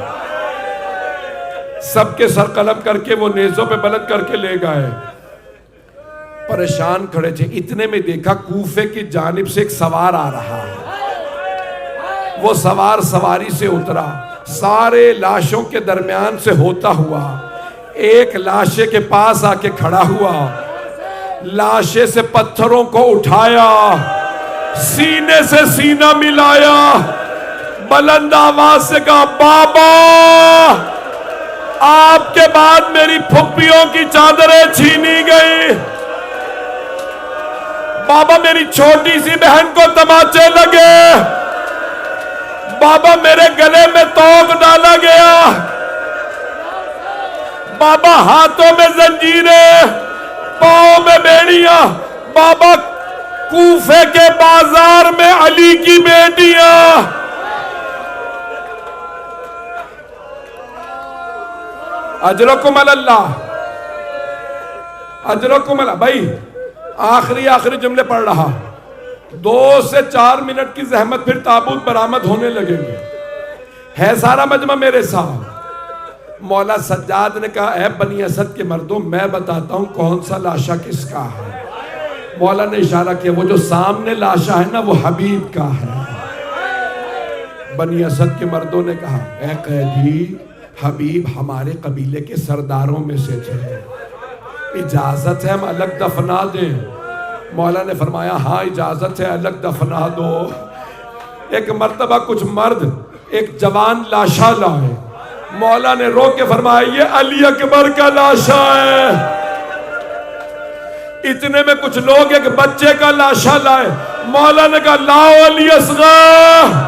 سب کے سر قلم کر کے وہ نیزوں پہ بلند کر کے لے گئے۔ پریشان کھڑے تھے، اتنے میں دیکھا کوفے کی جانب سے ایک سوار آ رہا ہے۔ وہ سوار سواری سے اترا، سارے لاشوں کے درمیان سے ہوتا ہوا ایک لاشے کے پاس آ کے کھڑا ہوا، لاشے سے پتھروں کو اٹھایا، سینے سے سینہ ملایا، بلند آواز سے کہا بابا آپ کے بعد میری پھپھیوں کی چادریں چھینی گئی، بابا میری چھوٹی سی بہن کو تماچے لگے، بابا میرے گلے میں توق ڈالا گیا، بابا ہاتھوں میں زنجیریں، پاؤں میں بیڑیاں، بابا کوفے کے بازار میں علی کی بیٹیاں۔ اجرکم اللہ، اجرکم اللہ۔ بھائی آخری جملے پڑھ رہا، 2 سے 4 منٹ کی زحمت، پھر تابوت برآمد ہونے لگیں گے، ہے سارا مجمع میرے ساتھ۔ مولا سجاد نے کہا اے بنی اسد کے مردوں میں بتاتا ہوں کون سا لاشا کس کا ہے۔ مولا نے اشارہ کیا وہ جو سامنے لاشا ہے نا وہ حبیب کا ہے۔ بنی اسد کے مردوں نے کہا اے قیدی، حبیب ہمارے قبیلے کے سرداروں میں سے تھے، اجازت ہے ہم الگ دفنا دیں؟ مولا نے فرمایا ہاں اجازت ہے الگ دفنا دو۔ ایک مرتبہ کچھ مرد ایک جوان لاشا لائے، مولا نے رو کے فرمایا یہ علی اکبر کا لاشا ہے۔ اتنے میں کچھ لوگ ایک بچے کا لاشا لائے، مولا نے کہا لاؤ علی اصغر۔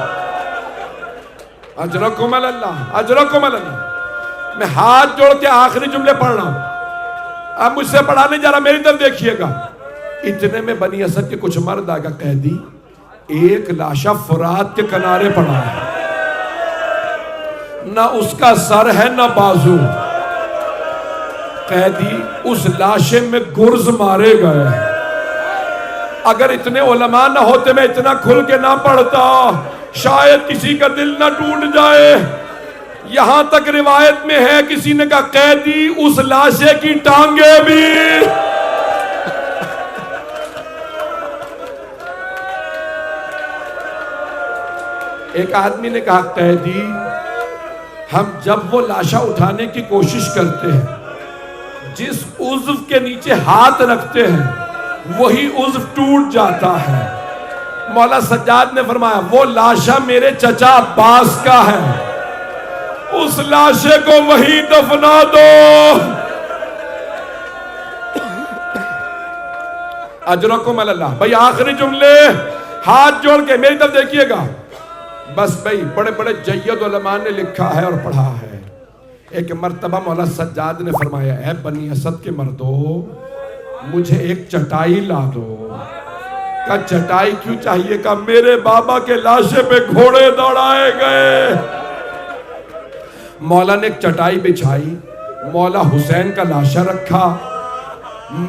اجرکم اللہ، اجرکم اللہ۔ میں ہاتھ جوڑ کے آخری جملے پڑھ رہا ہوں، اب مجھ سے پڑھا نہیں جا رہا، میری طرف دیکھیے گا۔ اتنے میں بنی اسد کے کچھ مرد آگا، قیدی ایک لاشا فرات کے کنارے پڑا ہے، نہ اس کا سر ہے نہ بازو، قیدی اس لاشے میں گرز مارے گئے۔ اگر اتنے علماء نہ ہوتے میں اتنا کھل کے نہ پڑھتا، شاید کسی کا دل نہ ٹوٹ جائے۔ یہاں تک روایت میں ہے کسی نے کہا قیدی اس لاشے کی ٹانگیں بھی۔ ایک آدمی نے کہا قیدی ہم جب وہ لاشا اٹھانے کی کوشش کرتے ہیں، جس عضو کے نیچے ہاتھ رکھتے ہیں وہی عضو ٹوٹ جاتا ہے۔ مولا سجاد نے فرمایا وہ لاشا میرے چچا عباس کا ہے، اس لاشے کو وہی دفنا دو۔ اجرکم اللہ۔ بھائی آخری جملے ہاتھ جوڑ کے میری طرف دیکھیے گا۔ بس بھائی بڑے بڑے جید علماء نے لکھا ہے اور پڑھا ہے۔ ایک مرتبہ مولا سجاد نے فرمایا اے بنی اسد کے مردو مجھے ایک چٹائی لا دو۔ کہا چٹائی کیوں چاہیے؟ کہا میرے بابا کے لاشے پہ گھوڑے دوڑائے گئے۔ مولا نے ایک چٹائی بچھائی، مولا حسین کا لاشا رکھا،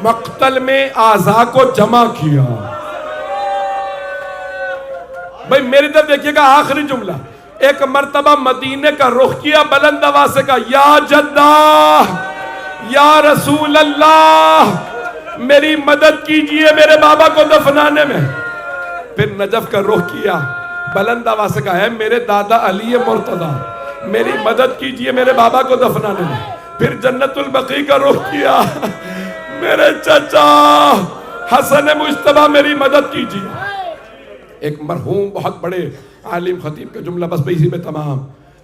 مقتل میں اعضاء کو جمع کیا۔ بھئی میری طرف دیکھیے گا آخری جملہ، ایک مرتبہ مدینے کا رخ کیا، بلند آواز سے کہا یا جدہ یا رسول اللہ میری مدد کیجئے میرے بابا کو دفنانے میں. پھر نجف کا رخ کیا، بلند آواز سے کہا ہے میرے دادا علی مرتضی میری مدد کیجئے میرے بابا کو دفنانے میں. پھر جنت البقیع کا رخ کیا، میرے چچا حسن مجتبیٰ میری مدد کیجئے. ایک مرحوم بہت بڑے عالم خطیب کا جملہ بس اسی میں تمام،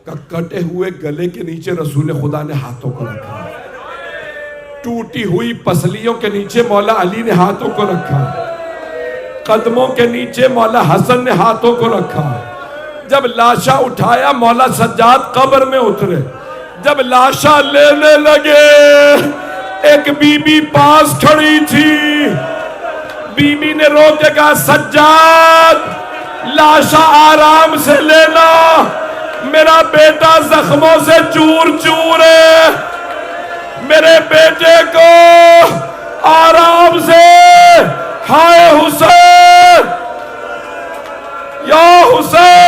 کہ کٹے ہوئے گلے کے نیچے رسول خدا نے ہاتھوں کو رکھا، ٹوٹی ہوئی پسلیوں کے نیچے مولا علی نے ہاتھوں کو رکھا، قدموں کے نیچے مولا حسن نے ہاتھوں کو رکھا. جب لاشا اٹھایا مولا سجاد قبر میں اترے، جب لاشا لینے لگے ایک بی بی پاس کھڑی تھی، بی بی نے رو کے کہا سجاد لاشا آرام سے لینا، میرا بیٹا زخموں سے چور چور ہے، میرے بیٹے کو آرام سے. ہائے حسین یا حسین